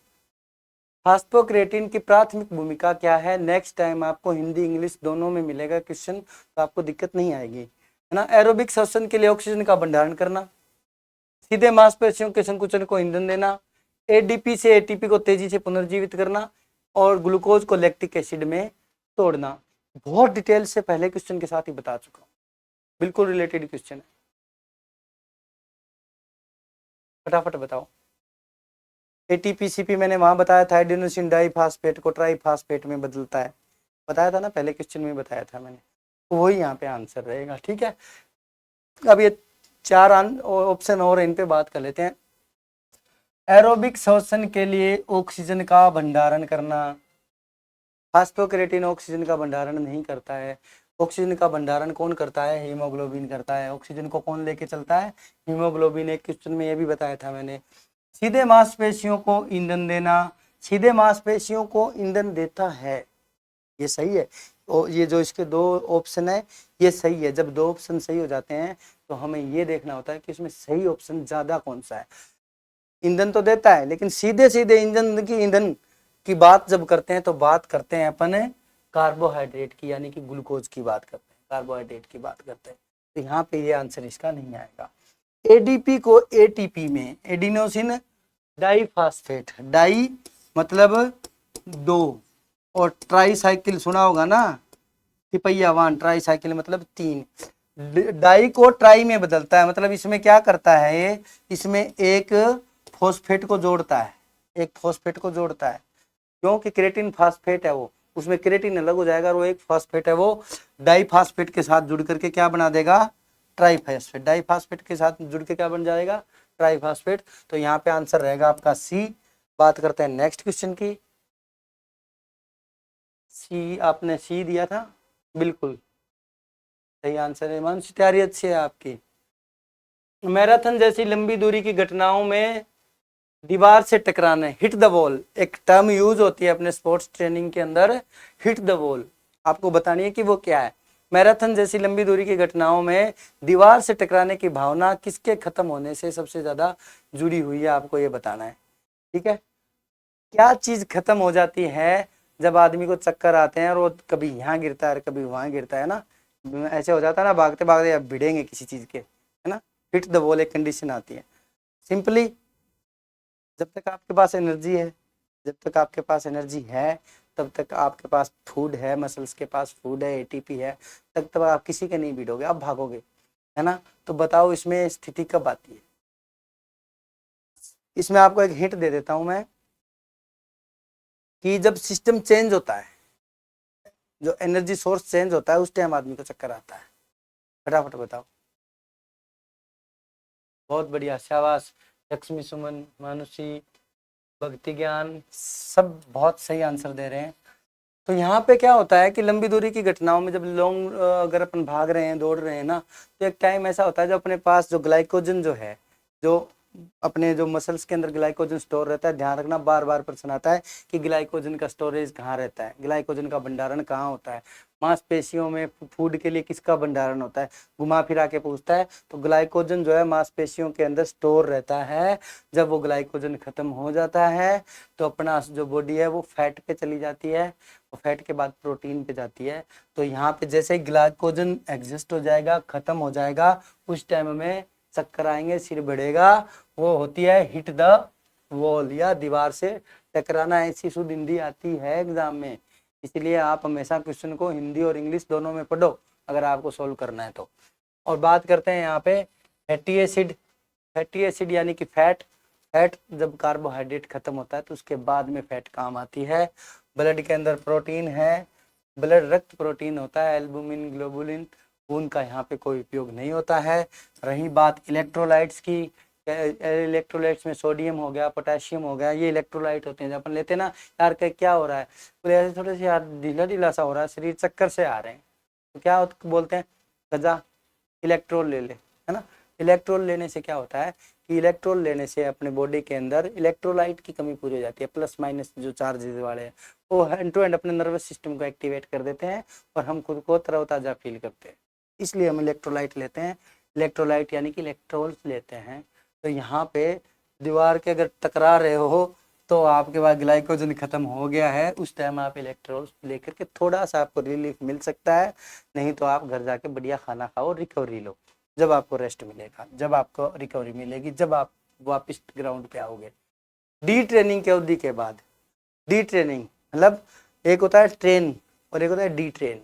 फास्फोक्रेटिन की प्राथमिक भूमिका क्या है? नेक्स्ट टाइम आपको हिंदी इंग्लिश दोनों में मिलेगा क्वेश्चन, तो आपको दिक्कत नहीं आएगी, है ना। एरोबिक श्वसन के लिए ऑक्सीजन का भंडारण करना, सीधे मांसपेशियों के संकुचन को ईंधन देना, एडीपी से एटीपी को तेजी से पुनर्जीवित करना और ग्लूकोज को लैक्टिक एसिड में तोड़ना। बहुत डिटेल से पहले क्वेश्चन के साथ ही बता चुका हूँ, बिल्कुल रिलेटेड क्वेश्चन है। फटाफट बताओ। एटीपीसीपी मैंने वहां बताया था, एडेनोसिन डाइफास्फेट को ट्राइफास्फेट में बदलता है, बताया था ना, पहले क्वेश्चन में बताया था मैंने, तो वही यहाँ पे आंसर रहेगा। ठीक है, अब ये 4 ऑप्शन और इन पे बात कर लेते हैं। एरोबिक श्वसन के लिए ऑक्सीजन का भंडारण करना, फास्फोक्रेटिन ऑक्सीजन का भंडारण नहीं करता है। ऑक्सीजन का भंडारण कौन करता है? हीमोग्लोबिन करता है। ऑक्सीजन को कौन लेके चलता है? हीमोग्लोबिन। एक क्वेश्चन में ये भी बताया था मैंने। सीधे मांसपेशियों को ईंधन देना, सीधे मांसपेशियों को ईंधन देता है, ये सही है। और ये जो इसके 2 ऑप्शन है ये सही है। जब 2 ऑप्शन सही हो जाते हैं तो हमें ये देखना होता है कि इसमें सही ऑप्शन ज्यादा कौन सा है। ईंधन तो देता है, लेकिन सीधे सीधे ईंधन की बात जब करते हैं तो बात करते हैं अपन कार्बोहाइड्रेट की, यानी कि ग्लूकोज की बात करते हैं, कार्बोहाइड्रेट की बात करते हैं। तो यहाँ पे ये आंसर इसका नहीं आएगा। एडीपी को एटीपी में, एडिनोसिन डाइफास्फेट, डाई मतलब 2, और ट्राई साइकिल सुना होगा ना, तिपैया वाहन, ट्राई साइकिल मतलब 3। डाई को ट्राई में बदलता है, मतलब इसमें क्या करता है ये, इसमें एक फॉस्फेट को जोड़ता है, एक फॉस्फेट को जोड़ता है, क्योंकि क्रेटिन फास्फेट है वो, उसमें क्रेटिन अलग हो जाएगा और वो एक फास्फेट है, वो डाई फास्फेट के साथ जुड़ करके क्या बना देगा, ट्राई फास्फेट। डाई फास्फेट के साथ जुड़ के क्या बन जाएगा, ट्राई फास्फेट। तो यहाँ पे आंसर रहेगा आपका सी। बात करते हैं नेक्स्ट क्वेश्चन की। सी, आपने सी दिया था, बिल्कुल सही आंसर है। मंच तैयारी अच्छी है आपकी। मैराथन जैसी लंबी दूरी की घटनाओं में दीवार से टकराने, हिट द बॉल, एक टर्म यूज होती है अपने स्पोर्ट्स ट्रेनिंग के अंदर, हिट द बॉल। आपको बतानी है कि वो क्या है। मैराथन जैसी लंबी दूरी की घटनाओं में दीवार से टकराने की भावना किसके खत्म होने से सबसे ज्यादा जुड़ी हुई है, आपको ये बताना है। ठीक है, क्या चीज खत्म हो जाती है जब आदमी को चक्कर आते हैं और वो कभी यहाँ गिरता है कभी वहां गिरता है ना, ऐसे हो जाता है ना, भागते भागते अब भिड़ेंगे किसी चीज के, है ना। हिट द बॉल एक कंडीशन आती है। सिंपली जब तक आपके पास एनर्जी है, जब तक आपके पास एनर्जी है, तब तक आपके पास फूड है, मसल्स के पास फूड है, एटीपी है, तब तक आप किसी के नहीं भिड़ोगे, आप भागोगे, है ना। तो बताओ इसमें स्थिति कब आती है। इसमें आपको एक हिंट दे देता हूं मैं, कि जब सिस्टम चेंज होता है, जो एनर्जी सोर्स चेंज होता है, उस टाइम आदमी को चक्कर आता है। फटाफट बताओ। बहुत बढ़िया, शाबाश। लक्ष्मी सुमन, मानुषी, भक्ति ज्ञान, सब बहुत सही आंसर दे रहे हैं। तो यहाँ पे क्या होता है कि लंबी दूरी की घटनाओं में जब लॉन्ग, अगर अपन भाग रहे हैं, दौड़ रहे हैं ना, तो एक टाइम ऐसा होता है जो अपने पास जो ग्लाइकोजन जो है, जो अपने जो मसल्स के अंदर ग्लाइकोजन स्टोर रहता है, ध्यान रखना, बार बार प्रश्न आता है कि ग्लाइकोजन का स्टोरेज कहाँ रहता है, ग्लाइकोजन का भंडारण कहाँ होता है, मांसपेशियों में फूड के लिए किसका भंडारण होता है, घुमा फिरा के पूछता है। तो ग्लाइकोजन जो है मांसपेशियों के अंदर स्टोर रहता है। जब वो ग्लाइकोजन खत्म हो जाता है तो अपना जो बॉडी है वो फैट पे चली जाती है, और फैट के बाद प्रोटीन पे जाती है। तो यहाँ पे जैसे ग्लाइकोजन एग्जिस्ट हो जाएगा, खत्म हो जाएगा, उस टाइम में चक्कर आएंगे, सिर बढ़ेगा, वो होती है हिट द वॉल, या दीवार से टकराना। ऐसी शुद्ध हिंदी आती है एग्जाम में, इसलिए आप हमेशा क्वेश्चन को हिंदी और इंग्लिश दोनों में पढ़ो अगर आपको सोल्व करना है तो। और बात करते हैं यहाँ पे फैटी एसिड। फैटी एसिड यानी कि फैट, फैट जब कार्बोहाइड्रेट खत्म होता है तो उसके बाद में फैट काम आती है। ब्लड के अंदर प्रोटीन है, ब्लड रक्त प्रोटीन होता है, एल्बुमिन, ग्लोबुलिन, उनका यहाँ पे कोई उपयोग नहीं होता है। रही बात इलेक्ट्रोलाइट्स की, इलेक्ट्रोलाइट्स में सोडियम हो गया, पोटेशियम हो गया, ये इलेक्ट्रोलाइट होते हैं। जब अपन लेते हैं ना, यार क्या हो रहा है, बोले ऐसे थोड़े से यार ढीला ढीला सा हो रहा है, शरीर चक्कर से आ रहे हैं, तो क्या बोलते हैं, गजा इलेक्ट्रोल ले ले, है ना। इलेक्ट्रोल लेने से क्या होता है कि इलेक्ट्रोल लेने से अपने बॉडी के अंदर इलेक्ट्रोलाइट की कमी पूरी हो जाती है। प्लस माइनस जो चार्जेस वाले हैं वो हैंड टू हैंड अपने नर्वस सिस्टम को एक्टिवेट कर देते हैं और हम खुद को तरोताजा फील करते हैं, इसलिए हम इलेक्ट्रोलाइट लेते हैं। इलेक्ट्रोलाइट यानी कि इलेक्ट्रोल्स लेते हैं। तो यहाँ पे दीवार के अगर टकरा रहे हो तो आपके पास ग्लाइकोजन खत्म हो गया है, उस टाइम आप इलेक्ट्रोल्स लेकर के थोड़ा सा आपको रिलीफ मिल सकता है। नहीं तो आप घर जाके बढ़िया खाना खाओ, रिकवरी लो, जब आपको रेस्ट मिलेगा, जब आपको रिकवरी मिलेगी, जब आप वापस ग्राउंड पे आओगे। डी ट्रेनिंग की अवधि के बाद, डी ट्रेनिंग मतलब एक होता है ट्रेन और एक होता है डी ट्रेन,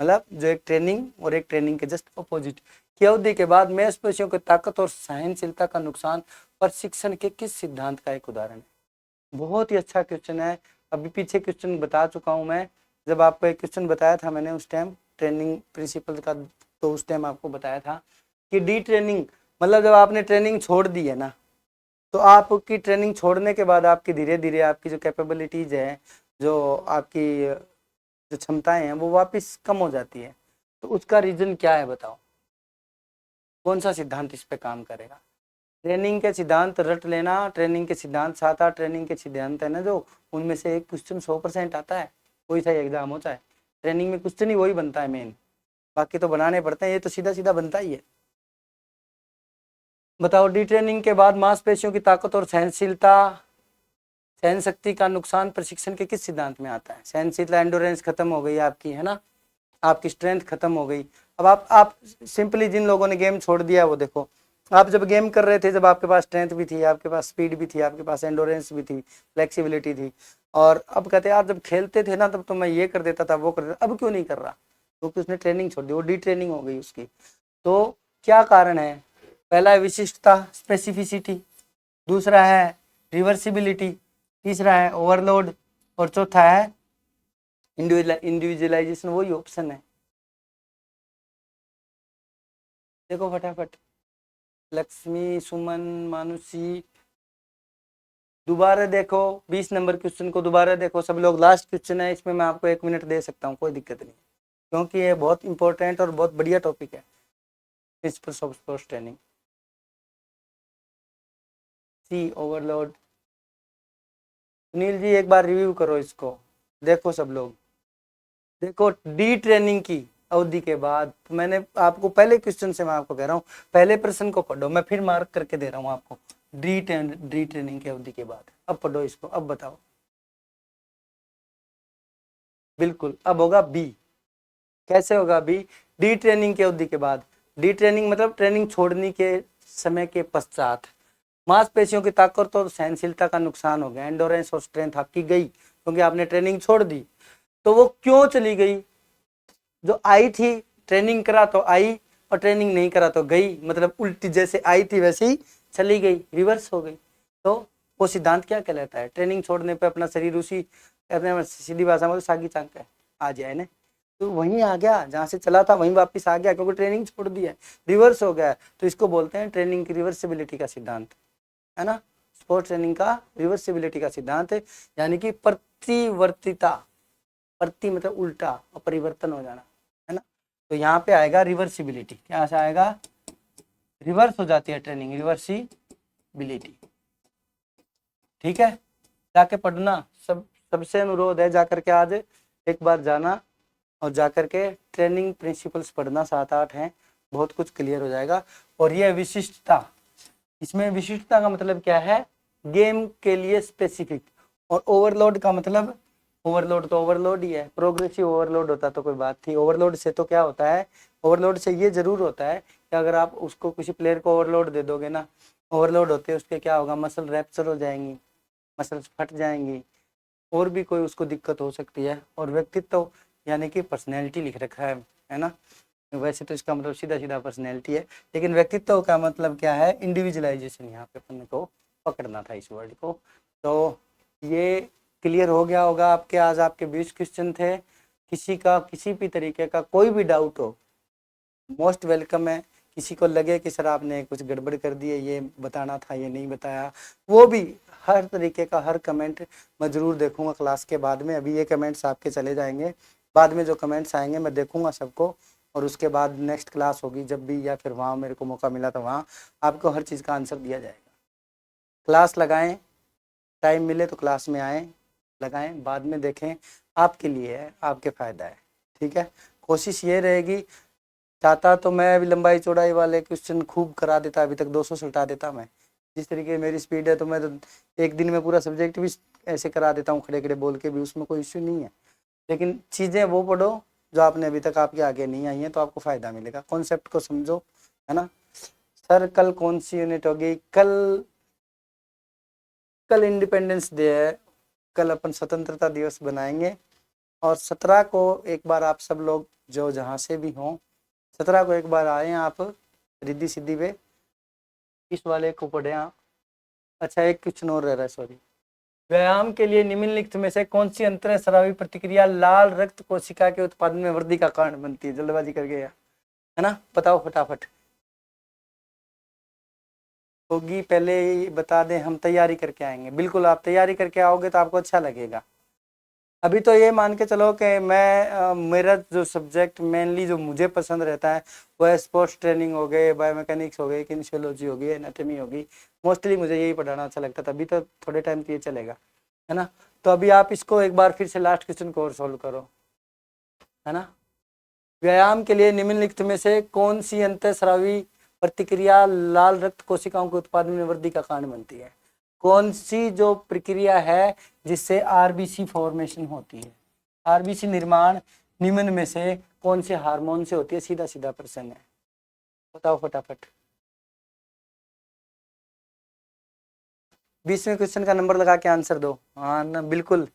मतलब जो एक ट्रेनिंग और एक ट्रेनिंग के जस्ट अपोजिट की अवधि के बाद मांसपेशियों की ताकत और सहनशीलता का नुकसान प्रशिक्षण के किस सिद्धांत का एक उदाहरण है। बहुत ही अच्छा क्वेश्चन है। अभी पीछे क्वेश्चन बता चुका हूं मैं, जब आपको एक क्वेश्चन बताया था मैंने उस टाइम ट्रेनिंग प्रिंसिपल का, तो उस टाइम आपको बताया था कि डी ट्रेनिंग मतलब जब आपने ट्रेनिंग छोड़ दी है ना, तो आपकी ट्रेनिंग छोड़ने के बाद आपकी धीरे धीरे आपकी जो कैपेबिलिटीज है, जो आपकी जो क्षमताएं हैं वो वापस कम हो जाती है। तो उसका रीजन क्या है बताओ, कौन सा सिद्धांत इस पे काम करेगा। ट्रेनिंग के सिद्धांत रट लेना, ट्रेनिंग के सिद्धांत 7-8 ट्रेनिंग के सिद्धांत है ना, जो उनमें से एक क्वेश्चन 100% आता है, कोई सा एग्जाम हो चाहे, ट्रेनिंग में क्वेश्चन ही वही बनता है मेन, बाकी तो बनाने पड़ते हैं, ये तो सीधा सीधा बनता ही है। बताओ, डी ट्रेनिंग के बाद मांसपेशियों की ताकत और सहनशीलता, सहन शक्ति का नुकसान प्रशिक्षण के किस सिद्धांत में आता है। सहनशीलता, एंडोरेंस खत्म हो गई आपकी, है ना, आपकी स्ट्रेंथ खत्म हो गई। अब आप सिंपली जिन लोगों ने गेम छोड़ दिया वो देखो, आप जब गेम कर रहे थे, जब आपके पास स्ट्रेंथ भी थी, आपके पास स्पीड भी थी, आपके पास एंडोरेंस भी थी, फ्लेक्सिबिलिटी थी, और अब कहते हैं आप जब खेलते थे ना तब तो मैं ये कर देता था, वो कर देता, अब क्यों नहीं कर रहा? क्योंकि उसने ट्रेनिंग छोड़ दी, वो डी ट्रेनिंग हो गई उसकी। तो क्या कारण है? पहला है विशिष्टता, स्पेसिफिसिटी, दूसरा है रिवर्सिबिलिटी, तीसरा है ओवरलोड, और चौथा है इंडिविजुअलाइजेशन। वही ऑप्शन है, देखो फटाफट। लक्ष्मी, सुमन, मानुषी, दोबारा देखो 20 नंबर क्वेश्चन को, दोबारा देखो सब लोग। लास्ट क्वेश्चन है, इसमें मैं आपको 1 मिनट दे सकता हूँ, कोई दिक्कत नहीं, क्योंकि ये बहुत इंपॉर्टेंट और बहुत बढ़िया टॉपिक है, principles of sports training. C overload. Sunil ji एक बार रिव्यू करो इसको, देखो सब लोग, देखो डी ट्रेनिंग की अवधि के बाद, मैंने आपको पहले क्वेश्चन से मैं आपको कह रहा हूँ, पहले प्रश्न को पढ़ो, मैं फिर मार्क करके दे रहा हूँ आपको। डी ट्रेनिंग की अवधि के बाद, अब पढ़ो इसको, अब बताओ। बिल्कुल, अब होगा बी। कैसे होगा बी? डी ट्रेनिंग की अवधि के बाद। डी ट्रेनिंग मतलब ट्रेनिंग छोड़ने के समय के पश्चात मांसपेशियों की ताकत और सहनशीलता का नुकसान हो गया, एंडोरेंस और स्ट्रेंथ आपकी गई, क्योंकि आपने ट्रेनिंग छोड़ दी। तो वो क्यों चली गई? जो आई थी, ट्रेनिंग करा तो आई, और ट्रेनिंग नहीं करा तो गई, मतलब उल्टी, जैसे आई थी वैसे ही चली गई, रिवर्स हो गई। तो वो सिद्धांत क्या कहलाता है? ट्रेनिंग छोड़ने पे अपना शरीर उसी, अपने सीधी भाषा में सागी चांक है, आ जाए ना, तो वहीं आ गया जहां से चला था, वहीं वापस आ गया, क्योंकि ट्रेनिंग छोड़ दी है, रिवर्स हो गया। तो इसको बोलते हैं ट्रेनिंग की रिवर्सिबिलिटी का सिद्धांत, है ना। स्पोर्ट्स ट्रेनिंग का रिवर्सिबिलिटी का सिद्धांत है, यानी कि प्रतिवर्तिता, प्रति मतलब उल्टा और परिवर्तन हो जाना, है ना। तो यहाँ पे आएगा रिवर्सिबिलिटी, क्या से आएगा? रिवर्स हो जाती है ट्रेनिंग, रिवर्सिबिलिटी। ठीक है, जाके पढ़ना, सबसे अनुरोध है, जाकर के आज एक बार जाना और जाकर के ट्रेनिंग प्रिंसिपल्स पढ़ना, 7-8 हैं, बहुत कुछ क्लियर हो जाएगा। और ये विशिष्टता, इसमें विशिष्टता का मतलब क्या है? गेम के लिए स्पेसिफिक। और ओवरलोड का मतलब, ओवरलोड तो ओवरलोड ही है, प्रोग्रेसिव ओवरलोड होता तो कोई बात थी, ओवरलोड से तो क्या होता है? ओवरलोड से ये जरूर होता है कि अगर आप उसको, किसी प्लेयर को ओवरलोड दे दोगे ना, ओवरलोड होते उसके क्या होगा? मसल रैप्चर हो जाएंगी, मसल्स फट जाएंगी, और भी कोई उसको दिक्कत हो सकती है। और व्यक्तित्व यानी कि पर्सनैलिटी लिख रखा है ना। वैसे तो इसका मतलब सीधा सीधा पर्सनैलिटी है, लेकिन व्यक्तित्व का मतलब क्या है? इंडिविजुअलाइजेशन, यहाँ पे अपन को पकड़ना था इस वर्ड को। तो ये क्लियर हो गया होगा आपके। आज आपके 20 क्वेश्चन थे, किसी का किसी भी तरीके का कोई भी डाउट हो, मोस्ट वेलकम है। किसी को लगे कि सर आपने कुछ गड़बड़ कर दी है, ये बताना था, ये नहीं बताया, वो भी हर तरीके का हर कमेंट मैं ज़रूर देखूंगा क्लास के बाद में। अभी ये कमेंट्स आपके चले जाएंगे, बाद में जो कमेंट्स आएंगे मैं देखूंगा सबको, और उसके बाद नेक्स्ट क्लास होगी जब भी, या फिर वहाँ मेरे को मौका मिला तो वहाँ आपको हर चीज़ का आंसर दिया जाएगा। क्लास लगाएं, टाइम मिले तो क्लास में आएँ, लगाएं, बाद में देखें, आपके लिए है, आपके फ़ायदा है। ठीक है, कोशिश ये रहेगी, चाहता तो मैं अभी लंबाई चौड़ाई वाले क्वेश्चन खूब करा देता, अभी तक 200 से हटा देता मैं। जिस तरीके की मेरी स्पीड है तो मैं तो एक दिन में पूरा सब्जेक्ट भी ऐसे करा देता हूँ, खड़े खड़े बोल के भी, उसमें कोई इश्यू नहीं है। लेकिन चीज़ें वो पढ़ो जो आपने अभी तक आपके आगे नहीं आई हैं, तो आपको फ़ायदा मिलेगा, कॉन्सेप्ट को समझो, है ना। सर कल कौन सी यूनिट होगी? कल इंडिपेंडेंस डे है, कल अपन स्वतंत्रता दिवस बनाएंगे। और 17 को एक बार आप सब लोग जो जहाँ से भी हों, 17 को एक बार आए आप रिद्धि सिद्धि पे, इस वाले को पढ़े आप। अच्छा, एक क्वेश्चन और रह रहा है, सॉरी। व्यायाम के लिए निम्नलिखित में से कौन सी अंतःस्रावी प्रतिक्रिया लाल रक्त कोशिका के उत्पादन में वृद्धि का कारण बनती है? जल्दबाजी करके, है ना, बताओ फटाफट। होगी, पहले ही बता दें, हम तैयारी करके आएंगे। बिल्कुल, आप तैयारी करके आओगे तो आपको अच्छा लगेगा। अभी तो ये मान के चलो कि मैं मेरा जो सब्जेक्ट मेनली जो मुझे पसंद रहता है वो है स्पोर्ट्स ट्रेनिंग हो गए, बायोमैकेनिक्स हो गई, किनेसियोलॉजी हो गई, एनाटॉमी हो गई, मोस्टली मुझे यही पढ़ाना अच्छा लगता था। अभी तो थोड़े टाइम तो ये चलेगा, है ना। तो अभी आप इसको एक बार फिर से लास्ट क्वेश्चन को और सॉल्व करो, है ना। व्यायाम के लिए निम्नलिखित में से कौन सी अंतःस्रावी प्रतिक्रिया लाल रक्त कोशिकाओं के उत्पादन में वृद्धि का कारण बनती है? कौन सी जो प्रक्रिया है जिससे आरबीसी फॉर्मेशन होती है? आरबीसी निर्माण निम्न में से कौन से हार्मोन से होती है? सीधा सीधा प्रश्न है, बताओ फटाफट। 20वें क्वेश्चन का नंबर लगा के आंसर दो। हाँ ना, बिल्कुल।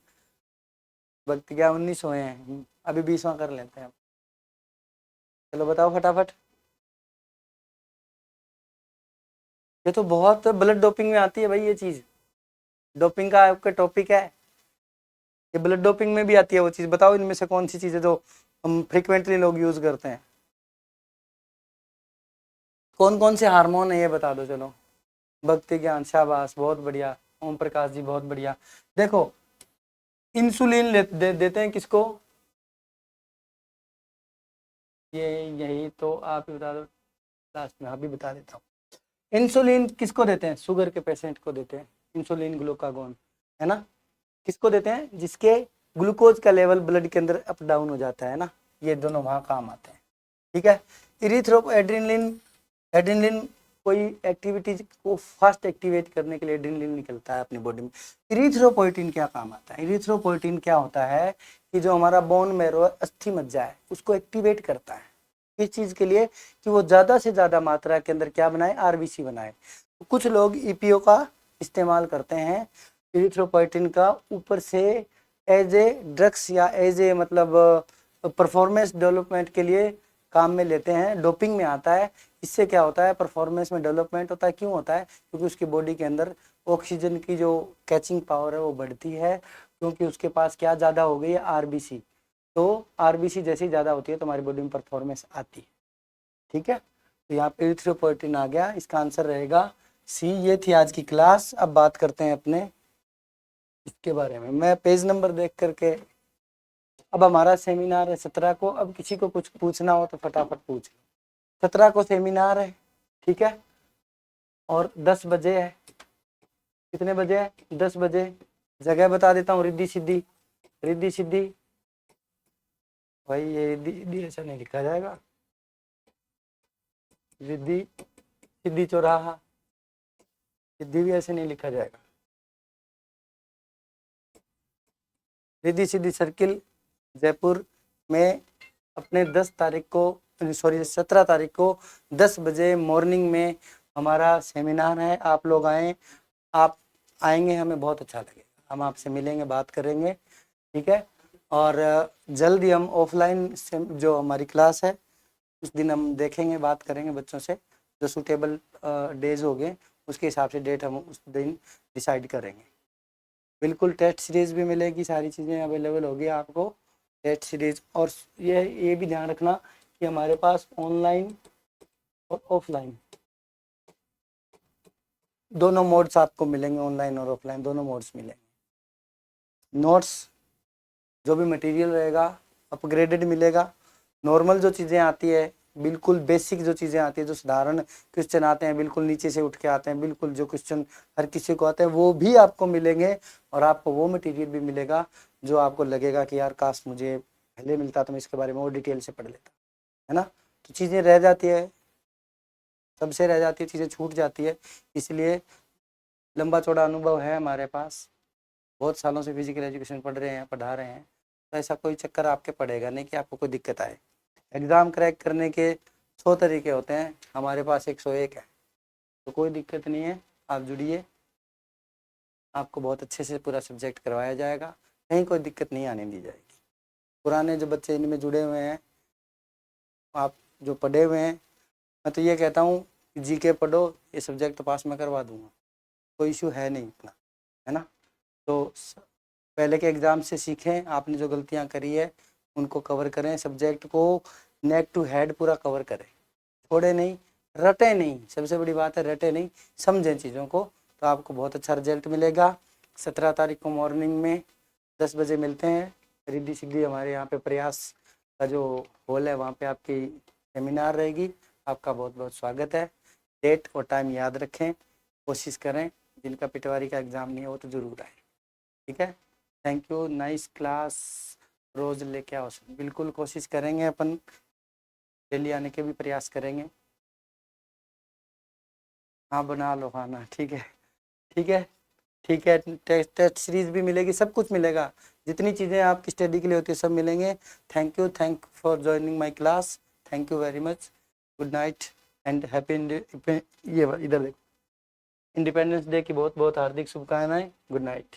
वक्त क्या 19 हुए हैं, अभी 20वां कर लेते हैं। चलो बताओ फटाफट। ये तो बहुत ब्लड डोपिंग में आती है भाई, ये चीज डोपिंग का आपका टॉपिक है, ये ब्लड डोपिंग में भी आती है वो चीज। बताओ इनमें से कौन सी चीजें जो हम फ्रिक्वेंटली लोग यूज करते हैं, कौन कौन से हार्मोन है ये बता दो। चलो भक्ति ज्ञान, शाबाश, बहुत बढ़िया। ओम प्रकाश जी बहुत बढ़िया। देखो इंसुलिन देते हैं किसको, ये यही तो आप ही बता दो, लास्ट में अभी बता देता हूँ। इंसुलिन किसको देते हैं, शुगर के पेशेंट को देते हैं इंसुलिन ग्लूकागोन, है ना। किसको देते हैं, जिसके ग्लूकोज का लेवल ब्लड के अंदर अप डाउन हो जाता है ना, ये दोनों वहाँ काम आते हैं। ठीक है। एड्रेनलिन, एड्रेनलिन कोई एक्टिविटीज को फास्ट एक्टिवेट करने के लिए एड्रेनलिन निकलता है अपनी बॉडी में। इरिथ्रोपोइटिन क्या काम आता है, इरिथ्रोपोइटिन क्या होता है कि जो हमारा बोन मैरो अस्थि मज्जा है उसको एक्टिवेट करता है, इस चीज के लिए कि वो ज्यादा से ज्यादा मात्रा के अंदर क्या बनाए, आरबीसी बनाए। कुछ लोग ईपीओ का इस्तेमाल करते हैं इरिथ्रोपोइटिन का ऊपर से एज ए ड्रग्स या एज ए मतलब परफॉर्मेंस डेवलपमेंट के लिए काम में लेते हैं, डोपिंग में आता है। इससे क्या होता है, परफॉर्मेंस में डेवलपमेंट होता है। क्यों होता है, क्योंकि उसकी बॉडी के अंदर ऑक्सीजन की जो कैचिंग पावर है वो बढ़ती है, क्योंकि उसके पास क्या ज़्यादा हो गई है, आरबीसी। तो आरबीसी जैसी ज़्यादा होती है तो हमारी बॉडी में परफॉर्मेंस आती है। ठीक है, तो यहाँ पे इरिथ्रोपोइटिन आ गया, इसका आंसर रहेगा सी। ये थी आज की क्लास। अब बात करते हैं अपने इसके बारे में, मैं पेज नंबर देख करके। अब हमारा सेमिनार है 17 को, अब किसी को कुछ पूछना हो तो फटाफट पूछ लो। 17 को सेमिनार है, ठीक है, और 10 बजे है। कितने बजे है, 10 बजे। जगह बता देता हूँ, रिद्धि सिद्धि, रिद्धि सिद्धि। भाई ये रिद्धि सिद्धि ऐसा नहीं लिखा जाएगा, रिद्धि सिद्धि चौराहा, सिद्धि भी ऐसे नहीं लिखा जाएगा। रिद्धि सिद्धि सर्किल जयपुर में अपने 10 तारीख को, सॉरी 17 तारीख को 10 बजे मॉर्निंग में हमारा सेमिनार है। आप लोग आएँ, आप आएंगे हमें बहुत अच्छा लगेगा, हम आपसे मिलेंगे, बात करेंगे। ठीक है, और जल्द ही हम ऑफलाइन से जो हमारी क्लास है उस दिन हम देखेंगे, बात करेंगे बच्चों से, जो सूटेबल डेज हो गए उसके हिसाब से डेट हम उस दिन डिसाइड करेंगे। बिल्कुल टेस्ट सीरीज़ भी मिलेगी, सारी चीज़ें अवेलेबल होगी आपको, टेस्ट सीरीज़। और ये भी ध्यान रखना कि हमारे पास ऑनलाइन और ऑफलाइन दोनों मोड्स आपको मिलेंगे, ऑनलाइन और ऑफलाइन दोनों मोड्स मिलेंगे। नोट्स जो भी मटेरियल रहेगा अपग्रेडेड मिलेगा। नॉर्मल जो चीज़ें आती है, बिल्कुल बेसिक जो चीज़ें आती है, जो साधारण क्वेश्चन आते हैं, बिल्कुल नीचे से उठ के आते हैं, बिल्कुल जो क्वेश्चन हर किसी को आते हैं वो भी आपको मिलेंगे। और आपको वो मटेरियल भी मिलेगा जो आपको लगेगा कि यार काश मुझे पहले मिलता तो मैं इसके बारे में और डिटेल से पढ़ लेता, है ना। तो चीज़ें रह जाती है, सबसे रह जाती है, चीज़ें छूट जाती है। इसलिए लंबा चौड़ा अनुभव है हमारे पास, बहुत सालों से फिजिकल एजुकेशन पढ़ रहे हैं, पढ़ा रहे हैं, तो ऐसा कोई चक्कर आपके पड़ेगा नहीं कि आपको कोई दिक्कत आए। एग्ज़ाम क्रैक करने के 100 तरीके होते हैं, हमारे पास 101 है, तो कोई दिक्कत नहीं है। आप जुड़िए, आपको बहुत अच्छे से पूरा सब्जेक्ट करवाया जाएगा, कहीं कोई दिक्कत नहीं आने दी जाएगी। पुराने जो बच्चे इनमें जुड़े हुए हैं, आप जो पढ़े हुए हैं, मैं तो ये कहता हूँ जीके पढ़ो, ये सब्जेक्ट तो पास मैं करवा दूँगा, कोई इशू है नहीं इतना, है ना। तो पहले के एग्ज़ाम से सीखें, आपने जो गलतियाँ करी है उनको कवर करें, सब्जेक्ट को नेक टू हेड पूरा कवर करें, छोड़े नहीं, रटे नहीं, सबसे बड़ी बात है रटे नहीं, समझें चीज़ों को, तो आपको बहुत अच्छा रिजल्ट मिलेगा। 17 तारीख को मॉर्निंग में 10 बजे मिलते हैं रिद्धि सिद्धि, हमारे यहाँ पे प्रयास का जो हॉल है वहाँ पे आपकी सेमिनार रहेगी। आपका बहुत बहुत स्वागत है। डेट और टाइम याद रखें, कोशिश करें, जिनका पटवारी का एग्ज़ाम नहीं है वो तो ज़रूर आए। ठीक है, थैंक यू, नाइस क्लास। रोज़ लेके आओ, बिल्कुल कोशिश करेंगे, अपन डेली आने के भी प्रयास करेंगे। हाँ बना लो खाना, ठीक है, ठीक है, ठीक है। टेस्ट सीरीज भी मिलेगी, सब कुछ मिलेगा, जितनी चीज़ें आपकी स्टडी के लिए होती है सब मिलेंगे। Thank you, thank for joining my class, thank you very much, good night and happy. ये इधर देखो। इंडिपेंडेंस डे की बहुत बहुत हार्दिक शुभकामनाएं। Good night.